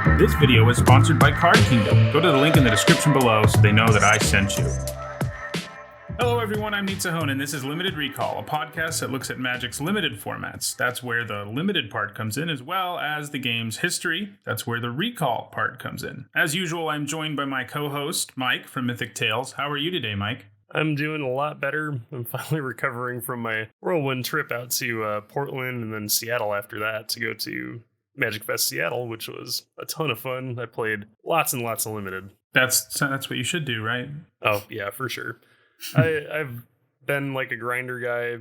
This video is sponsored by Card Kingdom. Go to the link in the description below so they know that I sent you. Hello everyone, I'm Nitsa and this is Limited Recall, a podcast that looks at Magic's limited formats. That's where the limited part comes in, as well as the game's history. That's where the recall part comes in. As usual, I'm joined by my co-host, Mike from Mythic Tales. How are you today, Mike? I'm doing a lot better. I'm finally recovering from my whirlwind trip out to Portland and then Seattle after that to go to Magic Fest Seattle, which was a ton of fun. I played lots and lots of limited. That's what you should do, right? Oh, yeah, for sure. I've been like a grinder guy,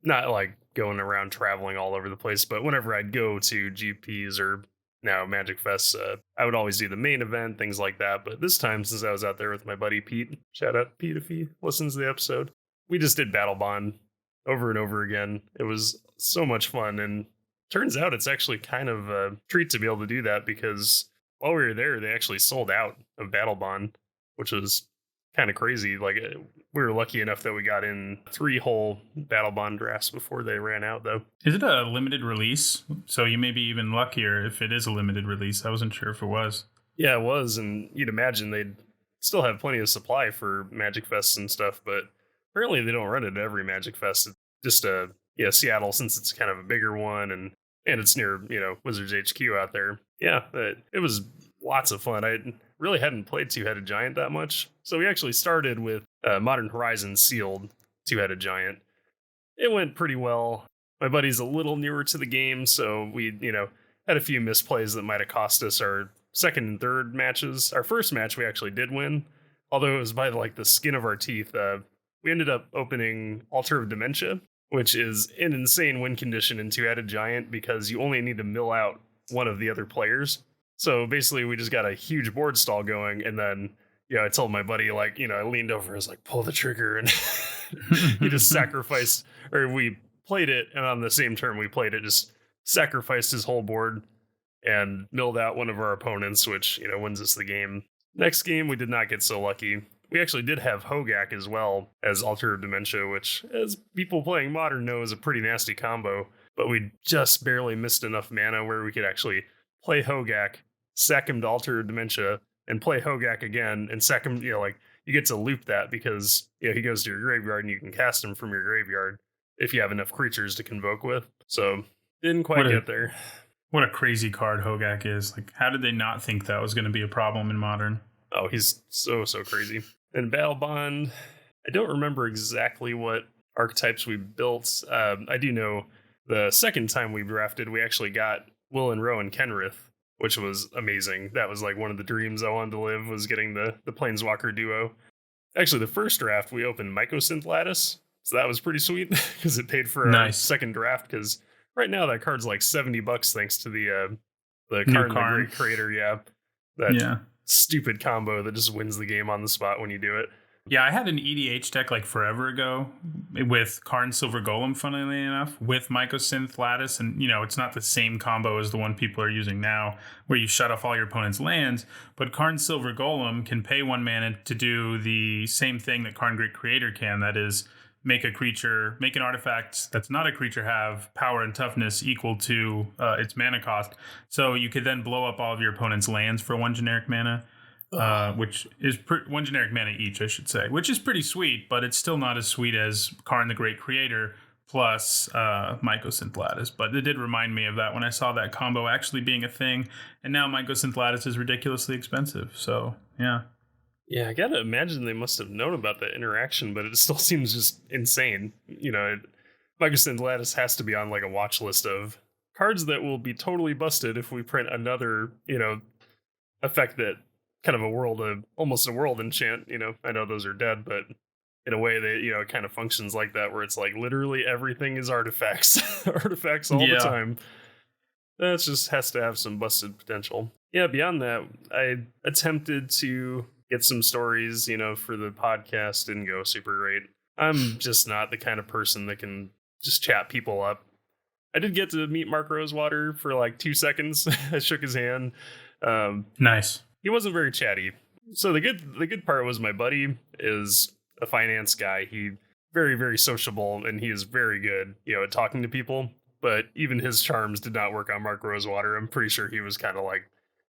not like going around traveling all over the place, but whenever I'd go to GPs or now Magic Fest, I would always do the main event, things like that. But this time, since I was out there with my buddy Pete, shout out Pete if he listens to the episode, we just did Battle Bond over and over again. It was so much fun, and turns out it's actually kind of a treat to be able to do that because while we were there, they actually sold out of Battle Bond, which was kind of crazy. Like, we were lucky enough that we got in 3 whole Battle Bond drafts before they ran out, though. Is it a limited release? So you may be even luckier if it is a limited release. I wasn't sure if it was. Yeah, it was, and you'd imagine they'd still have plenty of supply for Magic Fests and stuff, but apparently they don't run it at every Magic Fest. It's just Seattle, since it's kind of a bigger one, and it's near, Wizards HQ out there. Yeah, it was lots of fun. I really hadn't played Two-Headed Giant that much, so we actually started with Modern Horizons Sealed Two-Headed Giant. It went pretty well. My buddy's a little newer to the game, so we, had a few misplays that might have cost us our second and third matches. Our first match we actually did win, although it was by the skin of our teeth. We ended up opening Altar of Dementia, which is an insane win condition in Two-Headed Giant because you only need to mill out one of the other players. So basically we just got a huge board stall going, and then I told my buddy, I leaned over, I was like, pull the trigger, and he just sacrificed, or we played it, and on the same turn we played it, just sacrificed his whole board and milled out one of our opponents, which, wins us the game. Next game, we did not get so lucky. We actually did have Hogak as well as Altar of Dementia, which, as people playing Modern know, is a pretty nasty combo, but we just barely missed enough mana where we could actually play Hogak, sack him to Altar of Dementia, and play Hogak again, and sack him, you get to loop that because, he goes to your graveyard and you can cast him from your graveyard if you have enough creatures to convoke with. So, didn't quite get there. What a crazy card Hogak is. How did they not think that was going to be a problem in Modern? Oh, he's so crazy. And Battle Bond, I don't remember exactly what archetypes we built. I do know the second time we drafted, we actually got Will and Rowan Kenrith, which was amazing. That was one of the dreams I wanted to live, was getting the Planeswalker duo. Actually, the first draft, we opened Mycosynth Lattice, so that was pretty sweet because it paid for our second draft, because right now that card's $70 thanks to the Karn the Great Creator. Yeah. That stupid combo that just wins the game on the spot when you do it. Yeah, I had an EDH deck forever ago with Karn Silver Golem, funnily enough, with Mycosynth Lattice. And, it's not the same combo as the one people are using now, where you shut off all your opponent's lands. But Karn Silver Golem can pay 1 mana to do the same thing that Karn Great Creator can. That is, make an artifact that's not a creature have power and toughness equal to its mana cost. So you could then blow up all of your opponent's lands for 1 generic mana. Which is 1 generic mana each, I should say, which is pretty sweet, but it's still not as sweet as Karn the Great Creator plus Mycosynth Lattice. But it did remind me of that when I saw that combo actually being a thing, and now Mycosynth Lattice is ridiculously expensive. So, yeah. Yeah, I gotta imagine they must have known about that interaction, but it still seems just insane. Mycosynth Lattice has to be on a watch list of cards that will be totally busted if we print another, effect that kind of almost a world enchant. I know those are dead, but in a way that, it kind of functions like that, where it's literally everything is artifacts, artifacts all the time. That just has to have some busted potential. Yeah, beyond that, I attempted to get some stories, for the podcast. Didn't go super great. I'm just not the kind of person that can just chat people up. I did get to meet Mark Rosewater for 2 seconds. I shook his hand. Nice. He wasn't very chatty. So the good part was my buddy is a finance guy. He very, very sociable, and he is very good, at talking to people. But even his charms did not work on Mark Rosewater. I'm pretty sure he was kind of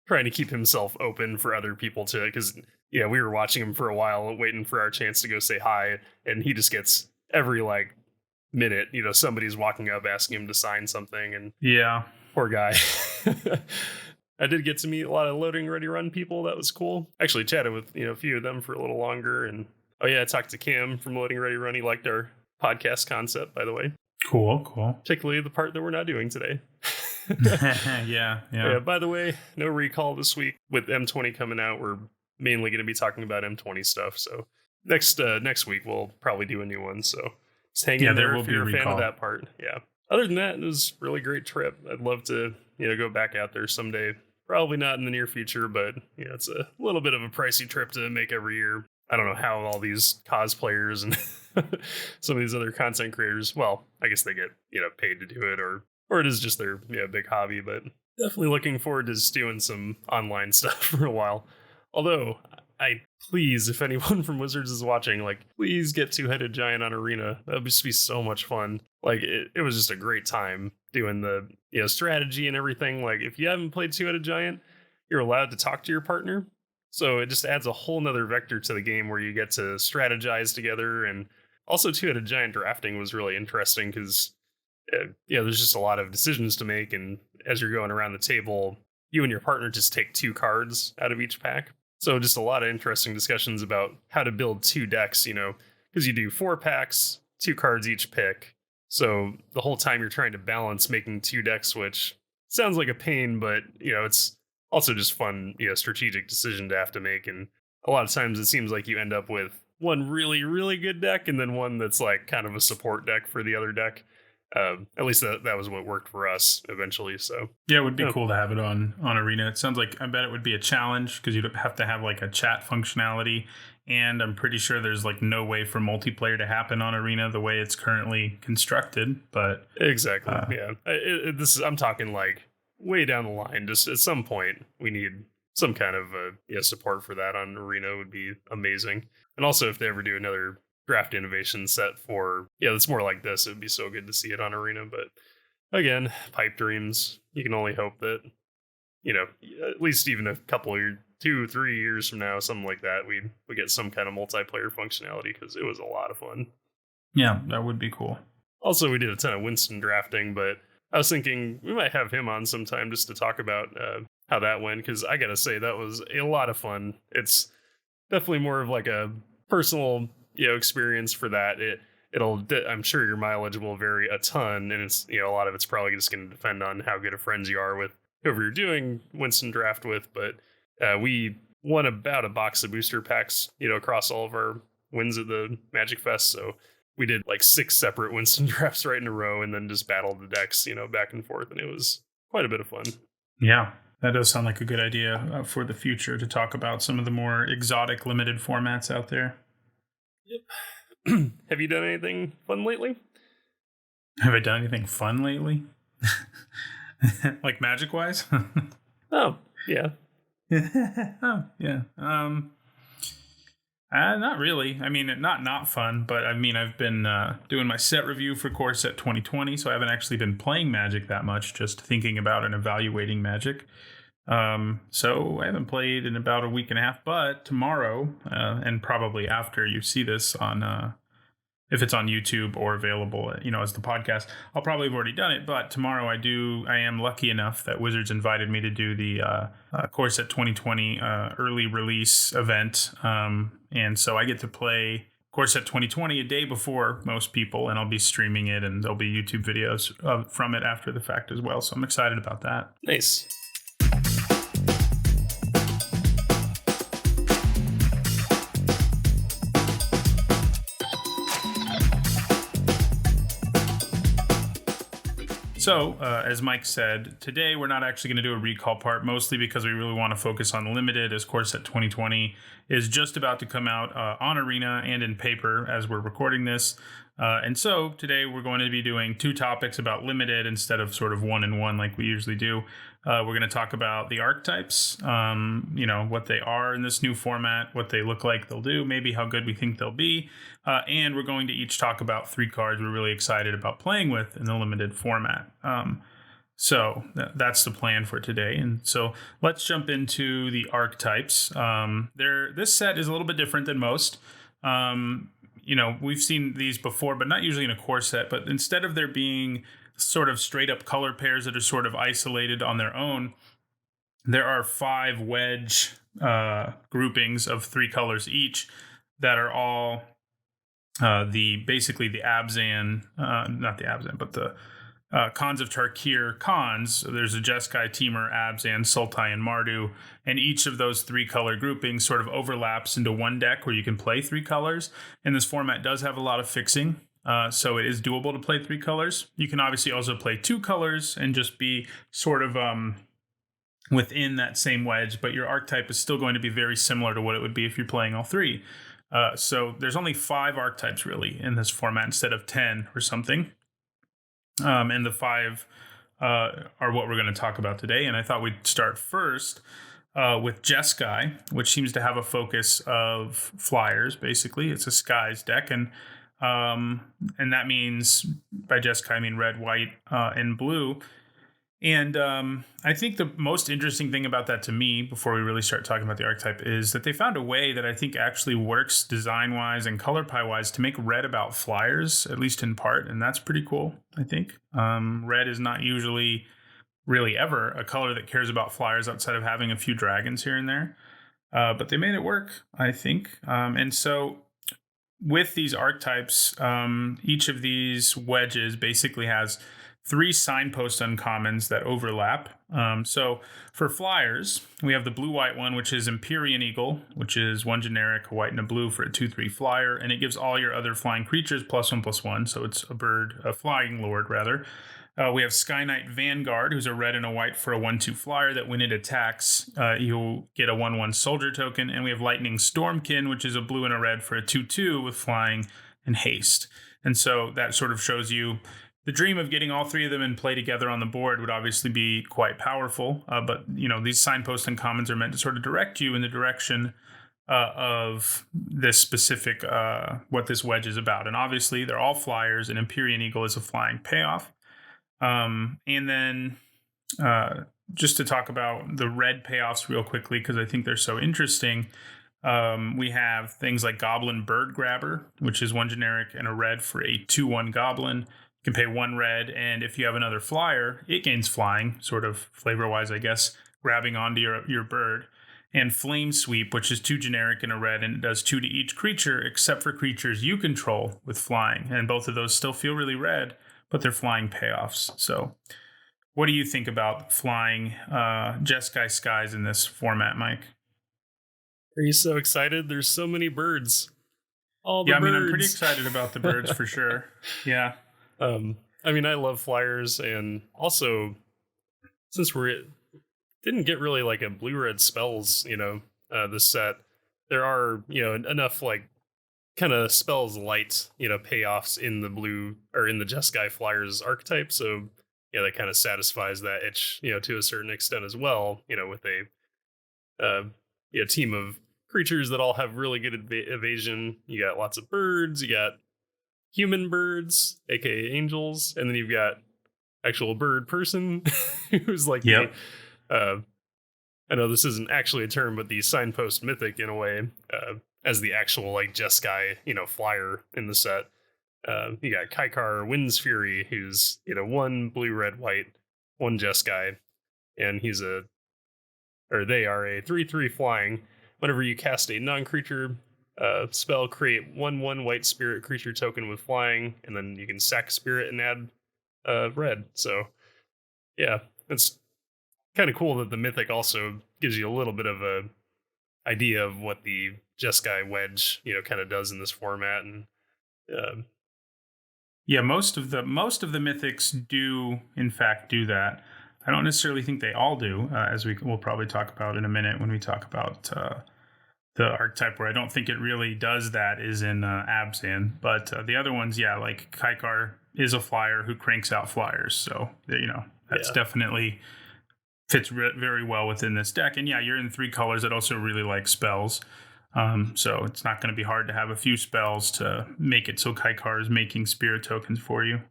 trying to keep himself open for other people to, because yeah, we were watching him for a while, waiting for our chance to go say hi, and he just gets every like minute, somebody's walking up asking him to sign something, and Yeah. poor guy. I did get to meet a lot of Loading Ready Run people. That was cool. Actually chatted with a few of them for a little longer, and oh yeah, I talked to Cam from Loading Ready Run. He liked our podcast concept, by the way. Cool. Particularly the part that we're not doing today. Yeah. By the way, no recall this week. With M20 coming out, we're mainly going to be talking about M20 stuff. So next week we'll probably do a new one. So just hang in there if you're a fan of that part. Yeah. Other than that, it was a really great trip. I'd love to go back out there someday. Probably not in the near future, but it's a little bit of a pricey trip to make every year. I don't know how all these cosplayers and some of these other content creators, well, I guess they get paid to do it, or it is just their big hobby. But definitely looking forward to just doing some online stuff for a while. Although, please, if anyone from Wizards is watching, like, please get Two-Headed Giant on Arena. That would just be so much fun. Like, it was just a great time doing the strategy and everything. Like, if you haven't played Two-Headed Giant, you're allowed to talk to your partner. So it just adds a whole nother vector to the game where you get to strategize together. And also Two-Headed Giant drafting was really interesting because there's just a lot of decisions to make. And as you're going around the table, you and your partner just take 2 cards out of each pack. So just a lot of interesting discussions about how to build 2 decks, because you do 4 packs, 2 cards each pick. So the whole time you're trying to balance making 2 decks, which sounds like a pain, but it's also just fun, strategic decision to have to make. And a lot of times it seems like you end up with one really, really good deck and then one that's like kind of a support deck for the other deck. At least that was what worked for us eventually. So yeah, it would be cool to have it on Arena. It sounds like, I bet it would be a challenge because you'd have to have like a chat functionality, and I'm pretty sure there's like no way for multiplayer to happen on Arena the way it's currently constructed. But exactly, I'm talking like way down the line. Just at some point, we need some kind of support for that on Arena would be amazing. And also, if they ever do another draft innovation set for that's more like this, it would be so good to see it on Arena. But again, pipe dreams. You can only hope that at least even a couple of 2-3 years from now, something like that, we get some kind of multiplayer functionality, because it was a lot of fun. Yeah, that would be cool. Also, we did a ton of Winston drafting, but I was thinking we might have him on sometime just to talk about how that went, because I gotta say that was a lot of fun. It's definitely more of like a personal experience for that. I'm sure your mileage will vary a ton, and it's a lot of it's probably just going to depend on how good of friends you are with whoever you're doing Winston draft with. But we won about a box of booster packs across all of our wins at the Magic Fest, so we did like 6 separate Winston drafts right in a row, and then just battled the decks back and forth, and it was quite a bit of fun. Yeah, that does sound like a good idea for the future, to talk about some of the more exotic limited formats out there. Yep. Have you done anything fun lately? Have I done anything fun lately? Like Magic wise? Oh, yeah. Oh, yeah. Not really. I mean, not fun, but I mean, I've been doing my set review for Core Set 2020, so I haven't actually been playing Magic that much, just thinking about and evaluating Magic. So I haven't played in about a week and a half, but tomorrow, and probably after you see this on, if it's on YouTube or available, as the podcast, I'll probably have already done it. But tomorrow I am lucky enough that Wizards invited me to do the Core Set 2020 early release event. And so I get to play Core Set 2020 a day before most people, and I'll be streaming it, and there'll be YouTube videos from it after the fact as well. So I'm excited about that. Nice. So, as Mike said, today we're not actually going to do a recall part, mostly because we really want to focus on limited, as Core Set 2020 is just about to come out on Arena and in paper as we're recording this. And so today we're going to be doing 2 topics about limited instead of sort of 1 and 1 like we usually do. We're going to talk about the archetypes, what they are in this new format, what they look like they'll do, maybe how good we think they'll be. And we're going to each talk about 3 cards we're really excited about playing with in the limited format. So that's the plan for today. And so let's jump into the archetypes. This set is a little bit different than most. We've seen these before, but not usually in a core set. But instead of there being sort of straight up color pairs that are sort of isolated on their own, there are 5 wedge groupings of 3 colors each that are all basically the Abzan, not the Abzan, but the Khans of Tarkir Khans. So there's a Jeskai, Temur, Abzan, Sultai, and Mardu, and each of those 3 color groupings sort of overlaps into one deck where you can play 3 colors. And this format does have a lot of fixing, so it is doable to play 3 colors. You can obviously also play 2 colors and just be sort of within that same wedge, but your archetype is still going to be very similar to what it would be if you're playing all 3. So there's only 5 archetypes really in this format instead of 10 or something. And the 5 are what we're going to talk about today. And I thought we'd start first with Jeskai, which seems to have a focus of flyers. Basically, it's a skies deck, and that means by Jeskai I mean red, white, and blue. And I think the most interesting thing about that to me, before we really start talking about the archetype, is that they found a way that I think actually works design-wise and color pie-wise to make red about flyers, at least in part, and that's pretty cool, I think. Red is not usually really ever a color that cares about flyers outside of having a few dragons here and there. But they made it work, I think. And so with these archetypes, each of these wedges basically has 3 signpost uncommons that overlap. So for flyers, we have the blue-white one, which is Empyrean Eagle, which is 1 generic, a white and a blue for a 2/3 flyer, and it gives all your other flying creatures +1/+1, so it's a flying lord, rather. We have Sky Knight Vanguard, who's a red and a white for a 1/2 flyer that when it attacks, you'll get a 1/1 soldier token. And we have Lightning Stormkin, which is a blue and a red for a 2/2 with flying and haste. And so that sort of shows you the dream of getting all 3 of them in play together on the board would obviously be quite powerful. But these signposts and commons are meant to sort of direct you in the direction of this specific, what this wedge is about. And obviously they're all flyers, and Empyrean Eagle is a flying payoff. And then just to talk about the red payoffs real quickly, because I think they're so interesting. We have things like Goblin Bird Grabber, which is 1 generic and a red for a 2/1 goblin. You can pay 1 red, and if you have another flyer, it gains flying, sort of flavor-wise, I guess, grabbing onto your bird. And Flame Sweep, which is 2 generic and a red, and it does 2 to each creature, except for creatures you control with flying. And both of those still feel really red, but they're flying payoffs. So what do you think about flying Jeskai skies in this format, Mike? Are you so excited? There's so many birds. All the birds. birds. I'm pretty excited about the birds for sure. Yeah. I love flyers, and also since didn't get really like a blue-red spells, this set, there are, enough like kind of spells light, payoffs in the blue or in the Jeskai flyers archetype. So yeah, that kind of satisfies that itch, to a certain extent as well, with a team of creatures that all have really good evasion. You got lots of birds, you got human birds, aka angels, and then you've got actual bird person who's like I know this isn't actually a term, but the signpost mythic in a way, as the actual like Jeskai, flyer in the set. You got Kaikar Wind's Fury, who's 1 blue, red, white, 1 Jeskai, and they are a 3/3 flying. Whenever you cast a non-creature spell, create 1/1 white spirit creature token with flying, and then you can sack spirit and add red. So yeah, it's kind of cool that the mythic also gives you a little bit of a idea of what the Jeskai wedge kind of does in this format. And most of the mythics do in fact do that. I don't necessarily think they all do, as we'll probably talk about in a minute when we talk about the archetype where I don't think it really does that is in Abzan. But the other ones, like Kaikar is a flyer who cranks out flyers. So, that's definitely fits very well within this deck. And yeah, you're in 3 colors that also really like spells. So it's not going to be hard to have a few spells to make it so Kaikar is making spirit tokens for you.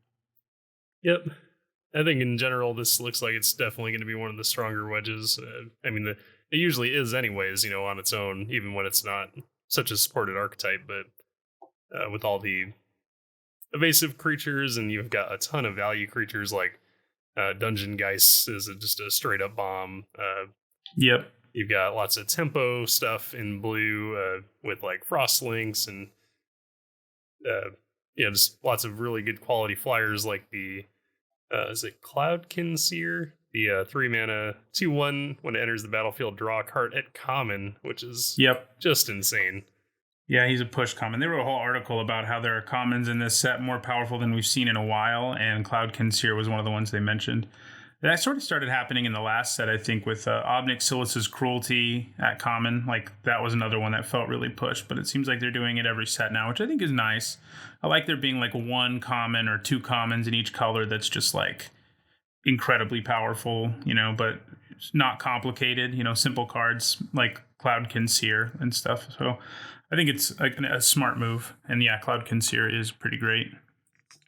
Yep. I think in general, this looks like it's definitely going to be one of the stronger wedges. I mean, it usually is, anyways, on its own, even when it's not such a supported archetype. But with all the evasive creatures, and you've got a ton of value creatures like Dungeon Geist is just a straight up bomb. Yep. You've got lots of tempo stuff in blue with like Frostlinks and just lots of really good quality flyers like the is it Cloudkin Seer? The 3 mana 2/1 when it enters the battlefield, draw a card at common, which is just insane. Yeah, he's a push common. They wrote a whole article about how there are commons in this set more powerful than we've seen in a while, and Cloudkin Seer was one of the ones they mentioned. That sort of started happening in the last set, I think, with Obnic Silas's Cruelty at common. Like, that was another one that felt really pushed, but it seems like they're doing it every set now, which I think is nice. I like there being like one common or two commons in each color that's just like incredibly powerful, but it's not complicated, simple cards like Cloudkin Seer and stuff. So I think it's like a smart move. And yeah, Cloudkin Seer is pretty great.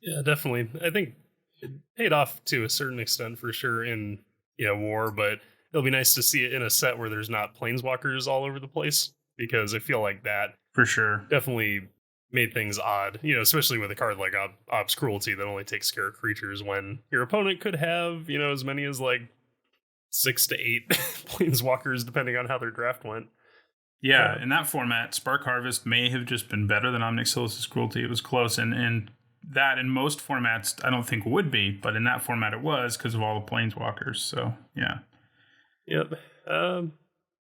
Yeah, definitely. I think it paid off to a certain extent for sure in war, but it'll be nice to see it in a set where there's not planeswalkers all over the place, because I feel like that for sure definitely made things odd, especially with a card like Ob's Cruelty that only takes care of creatures when your opponent could have, as many as like 6 to 8 planeswalkers depending on how their draft went. Yeah, in that format, Spark Harvest may have just been better than Obnic Silas's Cruelty. It was close, and that in most formats I don't think would be, but in that format it was because of all the planeswalkers. So yeah. Yep. I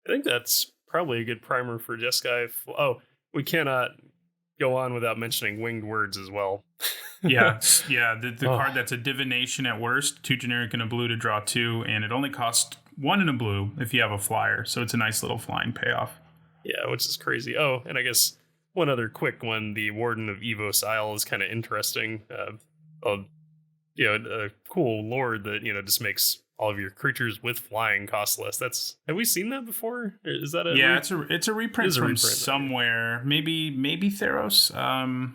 think that's probably a good primer for Jeskai. Oh, we cannot go on without mentioning Winged Words as well. yeah. The card that's a divination at worst, 2 generic and a blue to draw 2, and it only costs 1 in a blue if you have a flyer. So it's a nice little flying payoff. Yeah, which is crazy. Oh, and I guess one other quick one, the Warden of Evos Isle is kind of interesting. A cool lord that, just makes all of your creatures with flying cost less. Have we seen that before? Is that it's a reprint from somewhere. Maybe Theros.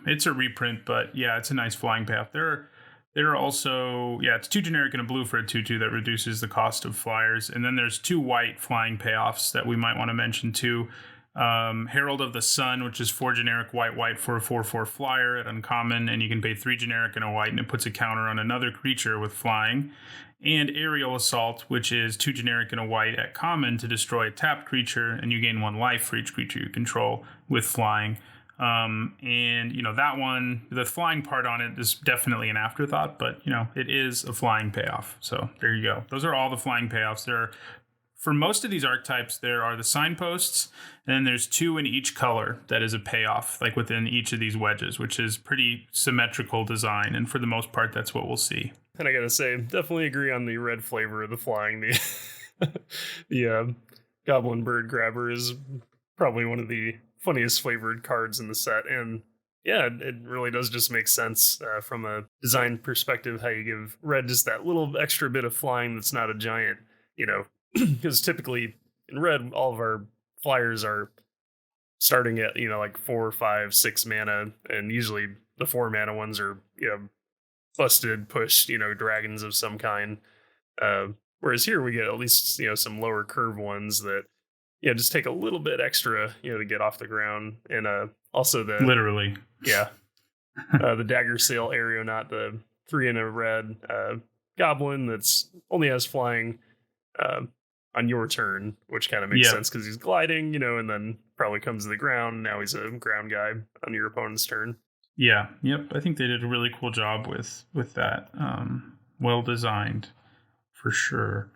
It's a reprint, but yeah, it's a nice flying path. There are also, it's 2 generic and a blue for a 2/2 that reduces the cost of flyers. And then there's 2 white flying payoffs that we might want to mention too. Herald of the Sun, which is 4 generic white for a 4/4 flyer at uncommon, and you can pay 3 generic and a white, and it puts a counter on another creature with flying. And Aerial Assault, which is 2 generic and a white at common to destroy a tapped creature, and you gain 1 life for each creature you control with flying. That one, the flying part on it is definitely an afterthought, but it is a flying payoff. So there you go. Those are all the flying payoffs. For most of these archetypes, there are the signposts, and then there's 2 in each color that is a payoff, like within each of these wedges, which is pretty symmetrical design. And for the most part, that's what we'll see. And I gotta say, definitely agree on the red flavor of the flying. The Goblin Bird Grabber is probably one of the funniest flavored cards in the set. And yeah, it really does just make sense from a design perspective, how you give red just that little extra bit of flying that's not a giant, because typically in red, all of our flyers are starting at, like 4, 5, 6 mana. And usually the 4 mana ones are, busted, pushed, dragons of some kind. Whereas here we get at least, some lower curve ones that, just take a little bit extra, to get off the ground. And also literally, the Dagger Sail Aeronaut, the 3 in a red goblin that's only has flying on your turn, which kind of makes sense because he's gliding, and then probably comes to the ground. Now he's a ground guy on your opponent's turn. Yeah. Yep. I think they did a really cool job with that. Well designed, for sure.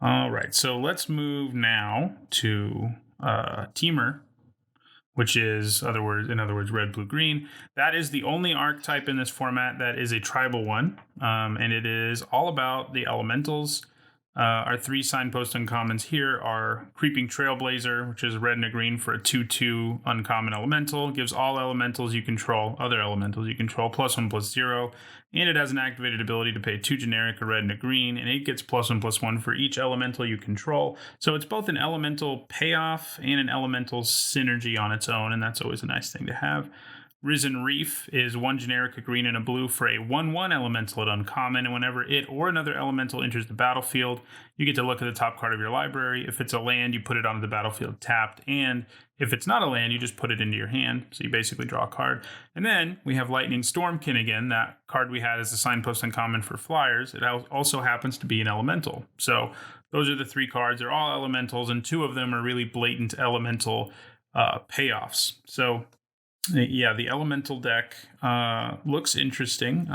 All right. So let's move now to Teamer, which is, in other words, red, blue, green. That is the only archetype in this format that is a tribal one, and it is all about the elementals. Our 3 signpost uncommons here are Creeping Trailblazer, which is red and a green for a 2/2 uncommon elemental. Gives all elementals you control, other elementals you control, +1/+0. And it has an activated ability to pay 2 generic, a red and a green, and it gets +1/+1 for each elemental you control. So it's both an elemental payoff and an elemental synergy on its own, and that's always a nice thing to have. Risen Reef is 1 generic, a green, and a blue for a 1/1 elemental at uncommon, and whenever it or another elemental enters the battlefield, you get to look at the top card of your library. If it's a land, you put it onto the battlefield tapped, and if it's not a land, you just put it into your hand, so you basically draw a card. And then we have Lightning Stormkin again, that card we had as a signpost uncommon for flyers. It also happens to be an elemental. So those are the 3 cards. They're all elementals, and 2 of them are really blatant elemental payoffs. So yeah, the elemental deck looks interesting.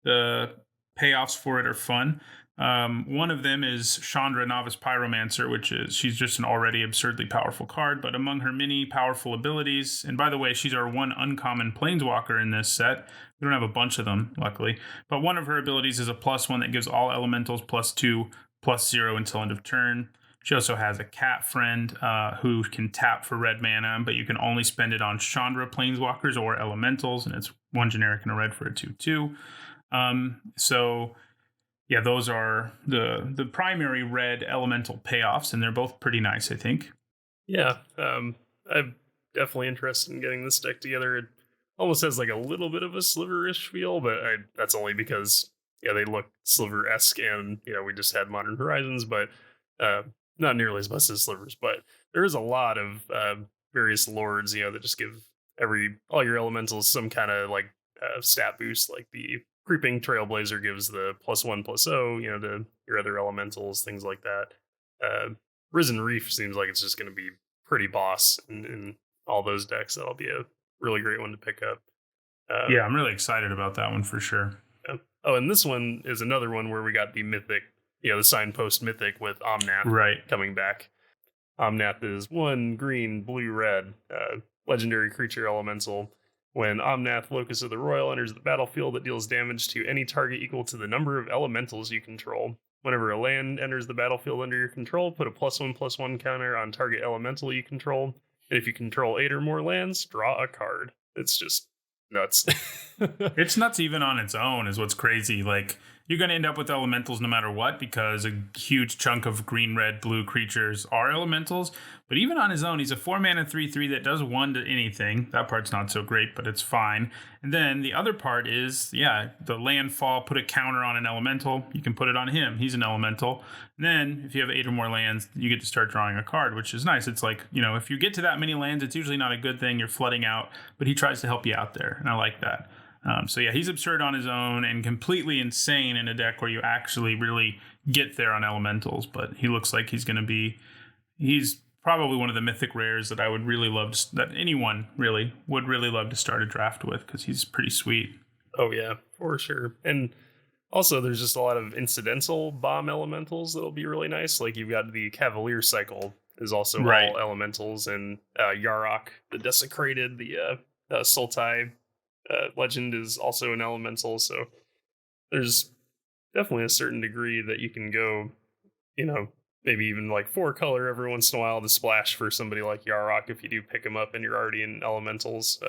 The payoffs for it are fun. One of them is Chandra, Novice Pyromancer, she's just an already absurdly powerful card, but among her many powerful abilities, and by the way, she's our 1 uncommon planeswalker in this set. We don't have a bunch of them, luckily, but one of her abilities is a +1 that gives all elementals +2/+0 until end of turn. She also has a cat friend who can tap for red mana, but you can only spend it on Chandra planeswalkers or elementals, and it's 1 generic and a red for a 2/2. So yeah, those are the primary red elemental payoffs, and they're both pretty nice, I think. Yeah, I'm definitely interested in getting this deck together. It almost has like a little bit of a Sliver-ish feel, but that's only because they look Sliver-esque, and we just had Modern Horizons, but not nearly as much as Slivers. But there is a lot of various lords, that just give all your elementals some kind of like stat boost, like the Creeping Trailblazer gives the +1/+0, to your other elementals, things like that. Risen Reef seems like it's just going to be pretty boss in all those decks. That'll be a really great one to pick up. Yeah, I'm really excited about that one for sure. Yeah. Oh, and this one is another one where we got the mythic, the signpost mythic with Omnath coming back. Omnath is 1 green, blue, red, legendary creature elemental. When Omnath, Locus of the Royal, enters the battlefield, it deals damage to any target equal to the number of elementals you control. Whenever a land enters the battlefield under your control, put a +1/+1 counter on target elemental you control. And if you control 8 or more lands, draw a card. It's just nuts. It's nuts even on its own is what's crazy. Like, you're going to end up with elementals no matter what, because a huge chunk of green, red, blue creatures are elementals. But even on his own, he's a 4-mana 3/3 that does 1 to anything. That part's not so great, but it's fine. And then the other part is, the landfall, put a counter on an elemental. You can put it on him. He's an elemental. And then if you have 8 or more lands, you get to start drawing a card, which is nice. It's like, if you get to that many lands, it's usually not a good thing. You're flooding out, but he tries to help you out there. And I like that. So yeah, he's absurd on his own and completely insane in a deck where you actually really get there on elementals. But he looks like he's probably one of the mythic rares that I would really love that anyone really would really love to start a draft with, because he's pretty sweet. Oh yeah, for sure. And also there's just a lot of incidental bomb elementals that'll be really nice. Like you've got the Cavalier Cycle is also all elementals, and Yarok the Desecrated, the Sultai legend is also an elemental. So there's definitely a certain degree that you can go, maybe even like 4 color every once in a while to splash for somebody like Yarok if you do pick him up and you're already in elementals.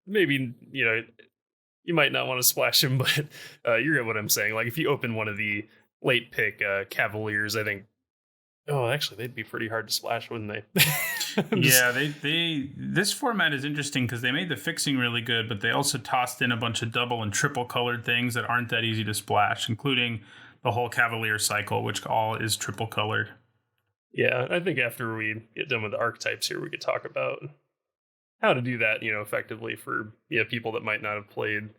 Maybe, you might not want to splash him, but you get what I'm saying. Like if you open one of the late pick Cavaliers, I think, actually they'd be pretty hard to splash, wouldn't they? This format is interesting because they made the fixing really good, but they also tossed in a bunch of double and triple colored things that aren't that easy to splash, including the whole Cavalier Cycle, which all is triple colored. Yeah, I think after we get done with the archetypes here, we could talk about how to do that, effectively for people that might not have played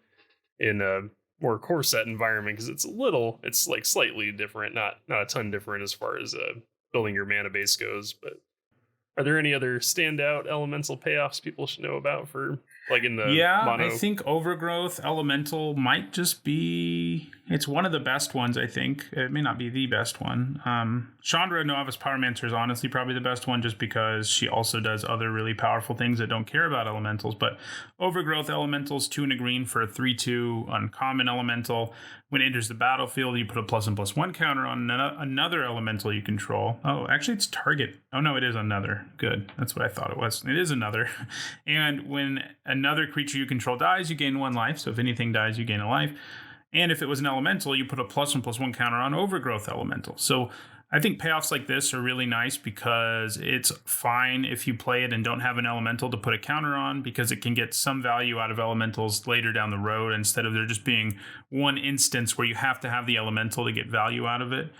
in a more core set environment, because it's like slightly different, not a ton different as far as building your mana base goes. But are there any other standout elemental payoffs people should know about for like in the mono? I think Overgrowth Elemental might just be, it's one of the best ones, I think. It may not be the best one. Chandra Novice Pyromancer is honestly probably the best one, just because she also does other really powerful things that don't care about elementals. But Overgrowth Elemental's 2 and a green for a 3/2 uncommon elemental. When it enters the battlefield, you put a +1/+1 counter on another elemental you control. Oh, actually it's target. Oh no, it is another. Good. That's what I thought it was. It is another. And when another creature you control dies, you gain 1 life. So if anything dies, you gain a life. And if it was an elemental, you put a +1/+1 counter on Overgrowth Elemental. So I think payoffs like this are really nice because it's fine if you play it and don't have an elemental to put a counter on, because it can get some value out of elementals later down the road instead of there just being one instance where you have to have the elemental to get value out of it.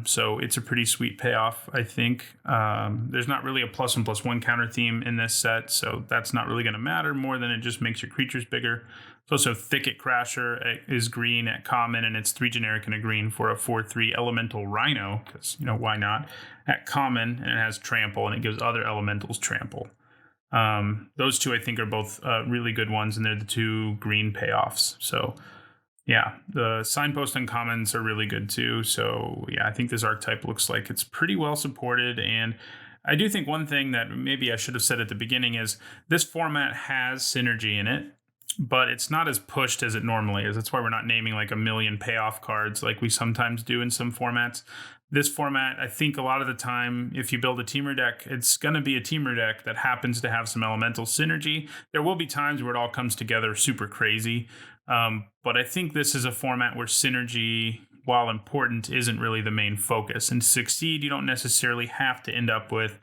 So it's a pretty sweet payoff, I think. There's not really a +1/+1 counter theme in this set, so that's not really going to matter more than it just makes your creatures bigger. It's also Thicket Crasher is green at common, and it's 3 generic and a green for a 4/3 elemental rhino, because, why not? At common, and it has trample, and it gives other elementals trample. Those two, I think, are both really good ones, and they're the 2 green payoffs. So yeah, the signpost uncommons are really good too. So yeah, I think this archetype looks like it's pretty well supported. And I do think one thing that maybe I should have said at the beginning is this format has synergy in it, but it's not as pushed as it normally is. That's why we're not naming like a million payoff cards like we sometimes do in some formats. This format, I think a lot of the time, if you build a teamer deck, it's going to be a teamer deck that happens to have some elemental synergy. There will be times where it all comes together super crazy. But I think this is a format where synergy, while important, isn't really the main focus. And to succeed, you don't necessarily have to end up with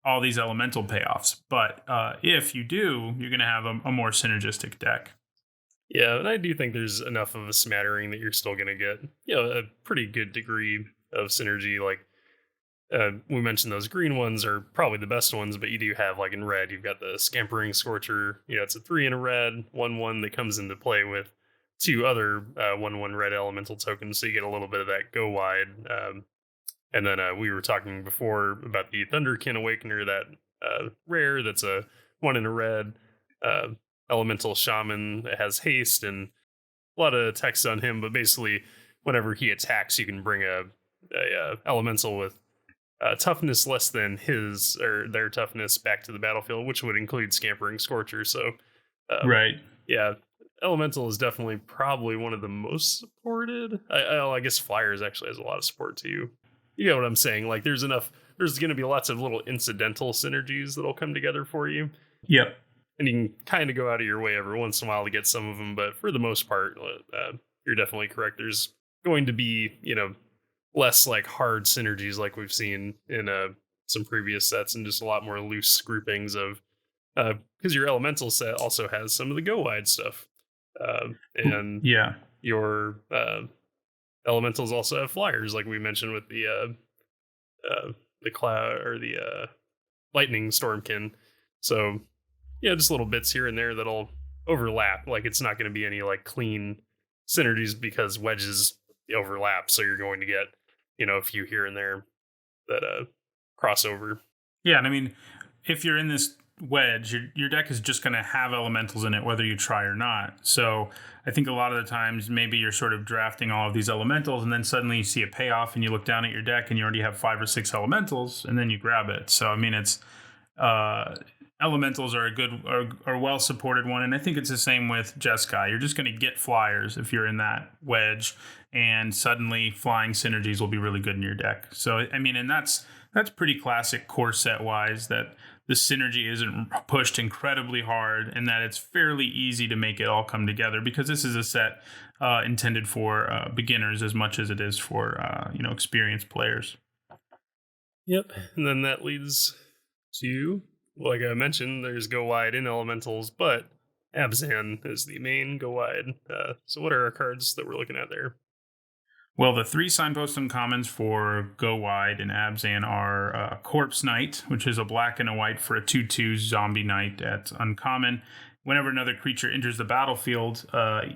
all these elemental payoffs. But if you do, you're going to have a more synergistic deck. Yeah, and I do think there's enough of a smattering that you're still going to get, a pretty good degree of synergy. Like we mentioned, those green ones are probably the best ones, but you do have, like in red, you've got the Scampering Scorcher. It's a 3 in a red, 1/1 that comes into play with 2 other 1/1 red elemental tokens, so you get a little bit of that go wide. And then we were talking before about the Thunderkin Awakener, that rare that's a 1 in a red elemental shaman that has haste and a lot of text on him, but basically whenever he attacks, you can bring a elemental with toughness less than his or their toughness back to the battlefield, which would include Scampering Scorcher. So Right. yeah, elemental is definitely probably one of the most supported. I guess Flyers actually has a lot of support too. You know what I'm saying? Like there's going to be lots of little incidental synergies that'll come together for you. Yep. And you can kind of go out of your way every once in a while to get some of them, but for the most part, you're definitely correct. There's going to be, less like hard synergies like we've seen in some previous sets, and just a lot more loose groupings of because your elemental set also has some of the go wide stuff, and yeah, your elementals also have flyers, like we mentioned with the cloud or the lightning stormkin. So yeah, just little bits here and there that'll overlap. Like it's not going to be any like clean synergies because wedges overlap, so you're going to get a few here and there that crossover. Yeah, and I mean, if you're in this wedge, your deck is just going to have elementals in it whether you try or not. So I think a lot of the times maybe you're sort of drafting all of these elementals, and then suddenly you see a payoff and you look down at your deck and you already have 5 or 6 elementals, and then you grab it. So I mean, it's elementals are a good are well supported one, and I think it's the same with Jeskai. You're just going to get flyers if you're in that wedge, and suddenly flying synergies will be really good in your deck. So I mean, and that's pretty classic core set wise, that the synergy isn't pushed incredibly hard, and that it's fairly easy to make it all come together, because this is a set intended for beginners as much as it is for experienced players. Yep, and then that leads to, like I mentioned, there's go wide in elementals, but Abzan is the main go wide. So what are our cards that we're looking at there? Well, the 3 signpost uncommons for go wide in Abzan are Corpse Knight, which is a black and a white for a 2/2 zombie knight at uncommon. Whenever another creature enters the battlefield,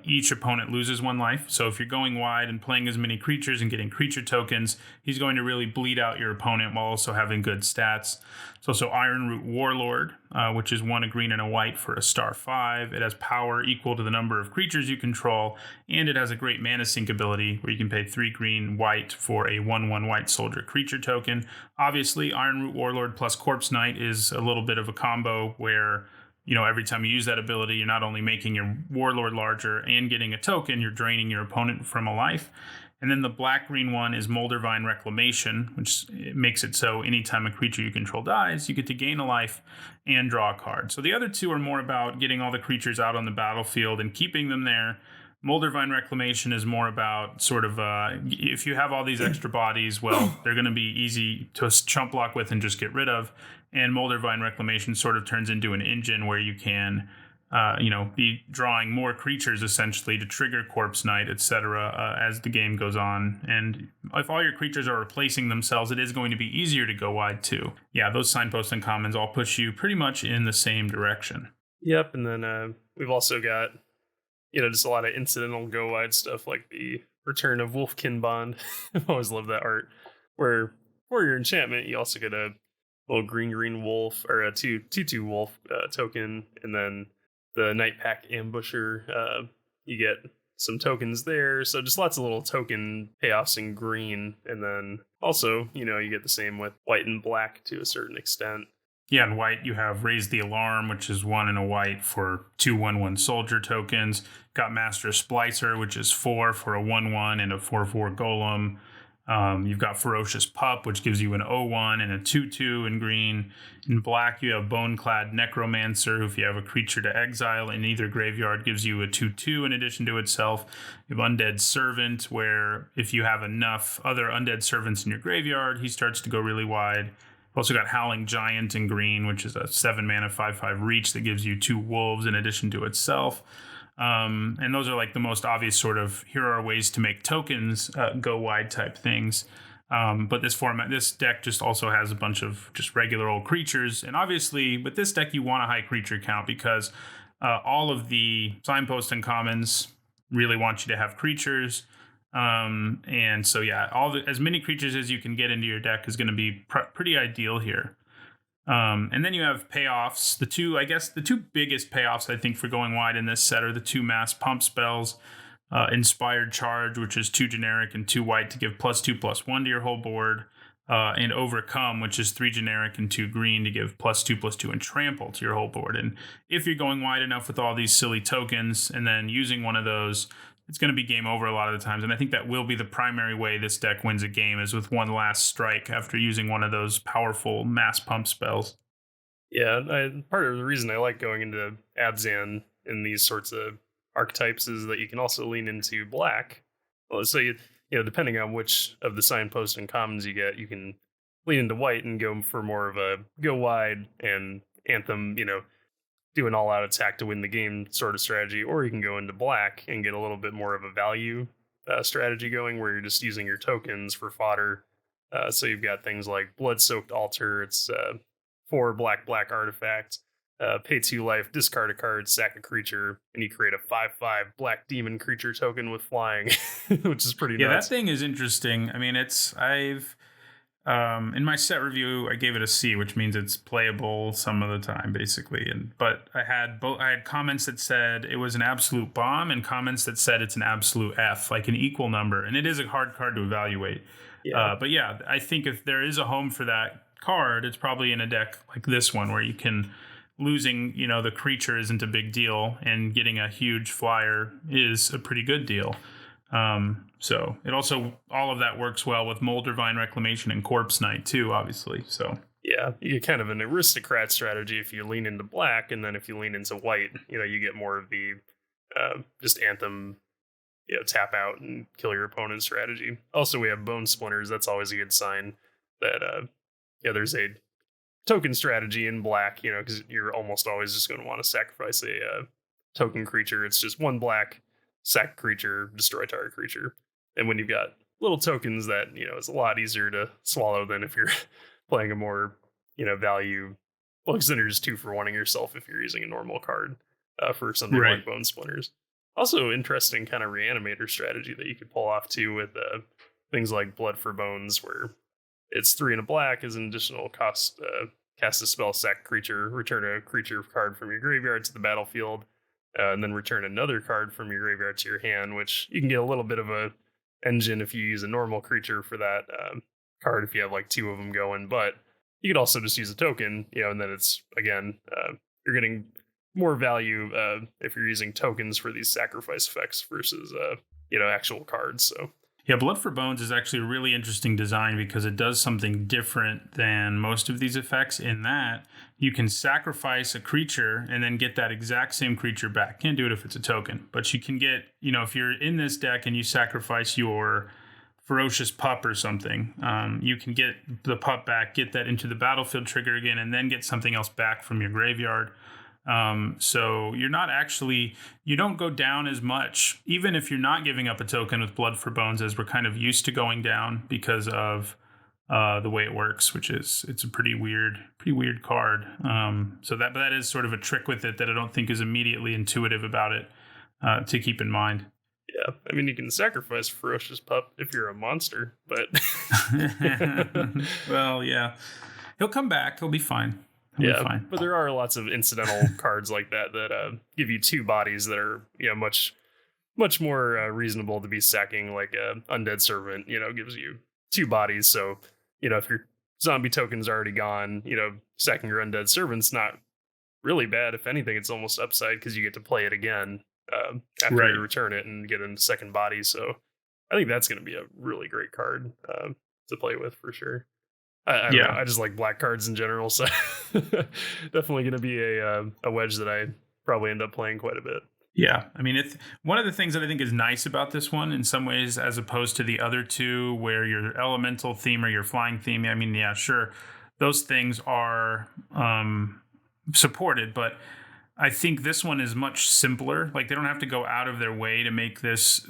each opponent loses 1 life. So if you're going wide and playing as many creatures and getting creature tokens, he's going to really bleed out your opponent while also having good stats. It's also Ironroot Warlord, which is 1 a green and a white for a star 5. It has power equal to the number of creatures you control, and it has a great mana sink ability where you can pay 3 green white for a 1/1 white soldier creature token. Obviously, Ironroot Warlord plus Corpse Knight is a little bit of a combo where every time you use that ability, you're not only making your warlord larger and getting a token, you're draining your opponent from a life. And then the black-green one is Moldervine Reclamation, which makes it so anytime a creature you control dies, you get to gain a life and draw a card. So the other 2 are more about getting all the creatures out on the battlefield and keeping them there. Moldervine Reclamation is more about sort of if you have all these extra bodies, well, they're going to be easy to chump block with and just get rid of. And Moldervine Reclamation sort of turns into an engine where you can, be drawing more creatures essentially to trigger Corpse Knight, etc. As the game goes on. And if all your creatures are replacing themselves, it is going to be easier to go wide too. Yeah, those signposts and commons all push you pretty much in the same direction. Yep, and then we've also got just a lot of incidental go wide stuff like the return of Wolfkin Bond. I've always loved that art. Where for your enchantment, you also get a little green wolf or a 2/2 wolf token, and then the Night Pack Ambusher. You get some tokens there, so just lots of little token payoffs in green, and then also you get the same with white and black to a certain extent. Yeah, in white, you have Raise the Alarm, which is 1 and a white for 2/1/1 soldier tokens. Got Master Splicer, which is 4 for a 1/1 and a 4/4 golem. You've got Ferocious Pup, which gives you an 0/1 and a 2/2 in green. In black, you have Boneclad Necromancer, who if you have a creature to exile in either graveyard, gives you a 2/2 in addition to itself. You have Undead Servant, where if you have enough other Undead Servants in your graveyard, he starts to go really wide. Also got Howling Giant in green, which is a 7 mana 5/5 reach that gives you 2 wolves in addition to itself. And those are like the most obvious sort of here are ways to make tokens go wide type things. But this deck just also has a bunch of just regular old creatures. And obviously with this deck, you want a high creature count because all of the signposts and commons really want you to have creatures. And so, yeah, as many creatures as you can get into your deck is going to be pretty ideal here. And then you have payoffs. The two biggest payoffs, I think, for going wide in this set are the 2 mass pump spells. Inspired Charge, which is 2 generic and 2 white to give +2/+1 to your whole board. And Overcome, which is 3 generic and 2 green to give +2/+2 and trample to your whole board. And if you're going wide enough with all these silly tokens and then using one of those, it's going to be game over a lot of the times. And I think that will be the primary way this deck wins a game is with one last strike after using one of those powerful mass pump spells. Yeah, part of the reason I like going into Abzan in these sorts of archetypes is that you can also lean into black. Well, so depending on which of the signposts and commons you get, you can lean into white and go for more of a go wide and Anthem, do an all-out attack to win the game sort of strategy, or you can go into black and get a little bit more of a value strategy going where you're just using your tokens for fodder. So you've got things like Blood-Soaked Altar, it's 4 black artifact, pay 2 life, discard a card, sack a creature, and you create a 5/5 black demon creature token with flying, which is pretty nuts. Yeah, that thing is interesting. I mean, in my set review, I gave it a C, which means it's playable some of the time, basically. But I had comments that said it was an absolute bomb and comments that said it's an absolute F, like an equal number. And it is a hard card to evaluate. Yeah. But yeah, I think if there is a home for that card, it's probably in a deck like this one where you can losing, the creature isn't a big deal, and getting a huge flyer is a pretty good deal. So it also, all of that works well with Moldervine Reclamation and Corpse Knight too, obviously. So yeah, you get kind of an aristocrat strategy if you lean into black, and then if you lean into white, you get more of the just Anthem, tap out and kill your opponent strategy. Also, we have Bone Splinters. That's always a good sign that there's a token strategy in black, because you're almost always just going to want to sacrifice a token creature. It's just 1 black, sack creature, destroy target creature. And when you've got little tokens, that is a lot easier to swallow than if you're playing a more value. Well, because then you're just 2 for 1ing yourself if you're using a normal card for something right. like Bone Splinters. Also, interesting kind of reanimator strategy that you could pull off too with things like Blood for Bones, where it's 3 and a black as an additional cost. Cast a spell, sack creature, return a creature card from your graveyard to the battlefield, and then return another card from your graveyard to your hand, which you can get a little bit of a engine if you use a normal creature for that card if you have like 2 of them going. But you could also just use a token, and then it's, again, you're getting more value if you're using tokens for these sacrifice effects versus, actual cards. So Yeah, Blood for Bones is actually a really interesting design because it does something different than most of these effects in that you can sacrifice a creature and then get that exact same creature back. Can't do it if it's a token, but you can get, if you're in this deck and you sacrifice your ferocious pup or something, you can get the pup back, get that into the battlefield trigger again, and then get something else back from your graveyard. So you're not actually, you don't go down as much, even if you're not giving up a token with Blood for Bones, as we're kind of used to going down because of the way it works, which is it's a pretty weird card. So that is sort of a trick with it that I don't think is immediately intuitive about it to keep in mind. Yeah, I mean, you can sacrifice Ferocious Pup if you're a monster, but well, yeah, he'll come back. He'll be fine. He'll be fine. But there are lots of incidental cards like that give you two bodies that are much more reasonable to be sacking. Like Undead Servant, gives you two bodies. So if your zombie token's already gone, sacking your Undead Servant's not really bad. If anything, it's almost upside because you get to play it again after you return it and get a second body. So I think that's going to be a really great card to play with for sure. I don't know, I just like black cards in general, so definitely going to be a wedge that I probably end up playing quite a bit. Yeah, I mean, it's one of the things that I think is nice about this one in some ways, as opposed to the other two, where your elemental theme or your flying theme. I mean, yeah, sure, those things are supported, but I think this one is much simpler. Like, they don't have to go out of their way to make this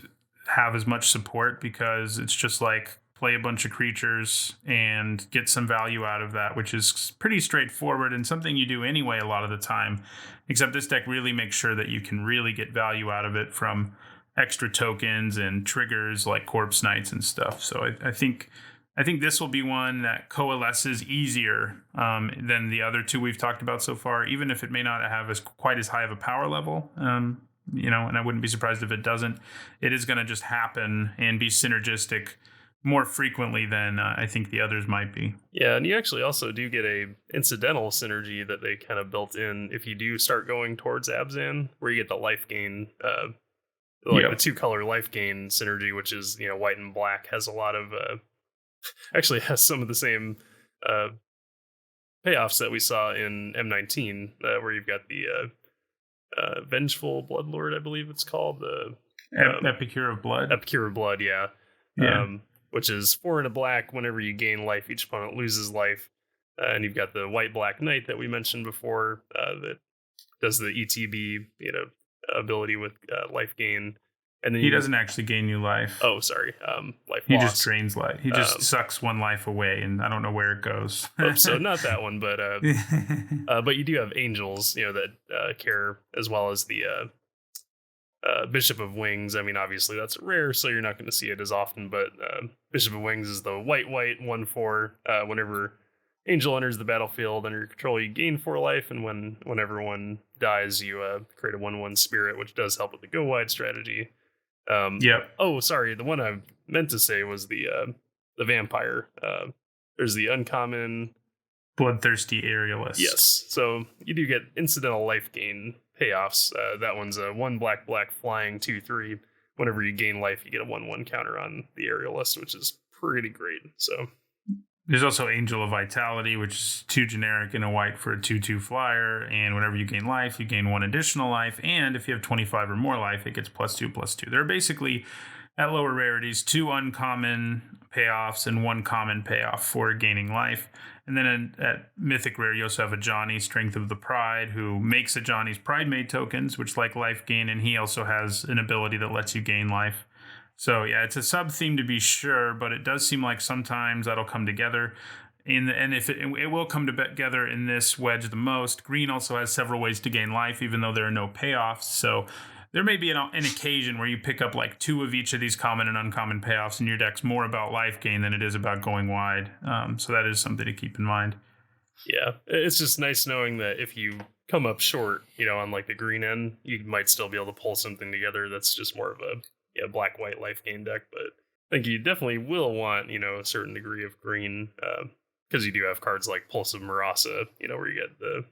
have as much support because it's just like play a bunch of creatures and get some value out of that, which is pretty straightforward and something you do anyway a lot of the time. Except this deck really makes sure that you can really get value out of it from extra tokens and triggers like Corpse Knights and stuff. So I think this will be one that coalesces easier than the other two we've talked about so far, even if it may not have quite as high of a power level. And I wouldn't be surprised if it doesn't. It is going to just happen and be synergistic more frequently than I think the others might be. Yeah, and you actually also do get a incidental synergy that they kind of built in if you do start going towards Abzan, where you get the life gain, the two-color life gain synergy, which is, white and black, has a lot of, actually has some of the same payoffs that we saw in M19, where you've got the Vengeful Bloodlord, I believe it's called. Epicure of Blood? Epicure of Blood, yeah. Which is 4 and a black. Whenever you gain life, each opponent loses life. And you've got the white-black knight that we mentioned before that does the ETB, ability with life gain. And then he doesn't actually gain you life. Oh, sorry, life he loss. Just drains life. He just sucks one life away, and I don't know where it goes. So not that one, but but you do have angels, that care, as well as the Bishop of Wings. I mean, obviously that's rare, so you're not going to see it as often, but Bishop of Wings is the white 1/4. Whenever Angel enters the battlefield under your control, you gain 4 life, and whenever one dies, you create a 1/1 spirit, which does help with the go wide strategy. Oh, sorry, the one I meant to say was the vampire. There's the uncommon Bloodthirsty Aerialist. Yes, so you do get incidental life gain payoffs. That one's a 1 black flying 2/3. Whenever you gain life, you get a 1/1 counter on the Aerialist, which is pretty great. So there's also Angel of Vitality, which is 2 generic and a white for a 2/2 flyer. And whenever you gain life, you gain 1 additional life. And if you have 25 or more life, it gets +2/+2. There are basically, at lower rarities, 2 uncommon payoffs and 1 common payoff for gaining life. And then at Mythic Rare, you also have a Johnny, Strength of the Pride, who makes a Johnny's Pride Made tokens, which like life gain, and he also has an ability that lets you gain life. So yeah, it's a sub-theme to be sure, but it does seem like sometimes that'll come together. And if it will come together in this wedge the most. Green also has several ways to gain life, even though there are no payoffs. So there may be an occasion where you pick up like 2 of each of these common and uncommon payoffs, and your deck's more about life gain than it is about going wide. So that is something to keep in mind. Yeah, it's just nice knowing that if you come up short, on like the green end, you might still be able to pull something together that's just more of a black-white life gain deck. But I think you definitely will want, a certain degree of green, because you do have cards like Pulse of Marasa, where you get the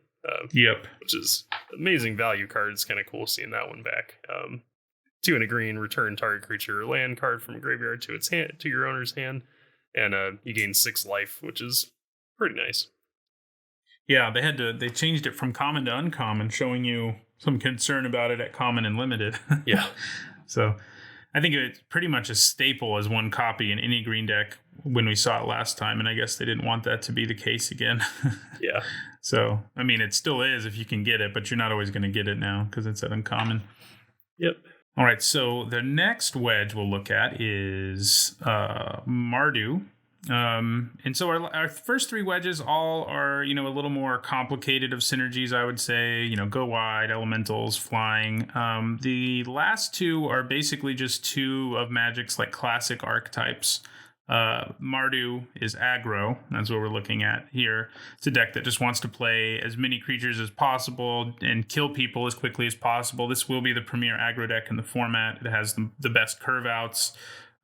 which is amazing value card. It's kind of cool seeing that one back. 2 and a green, return target creature or land card from graveyard to its hand to your owner's hand, and you gain 6 life, which is pretty nice. Yeah, they changed it from common to uncommon, showing you some concern about it at common and limited. Yeah. So I think it's pretty much a staple as one copy in any green deck when we saw it last time, and I guess they didn't want that to be the case again. Yeah. So, I mean, it still is if you can get it, but you're not always going to get it now because it's at uncommon. Yep. All right, so the next wedge we'll look at is Mardu. And so our first 3 wedges all are, a little more complicated of synergies, I would say, go wide, elementals, flying. The last 2 are basically just 2 of Magic's like classic archetypes. Mardu is aggro. That's what we're looking at here. It's a deck that just wants to play as many creatures as possible and kill people as quickly as possible. This will be the premier aggro deck in the format. It has the best curve outs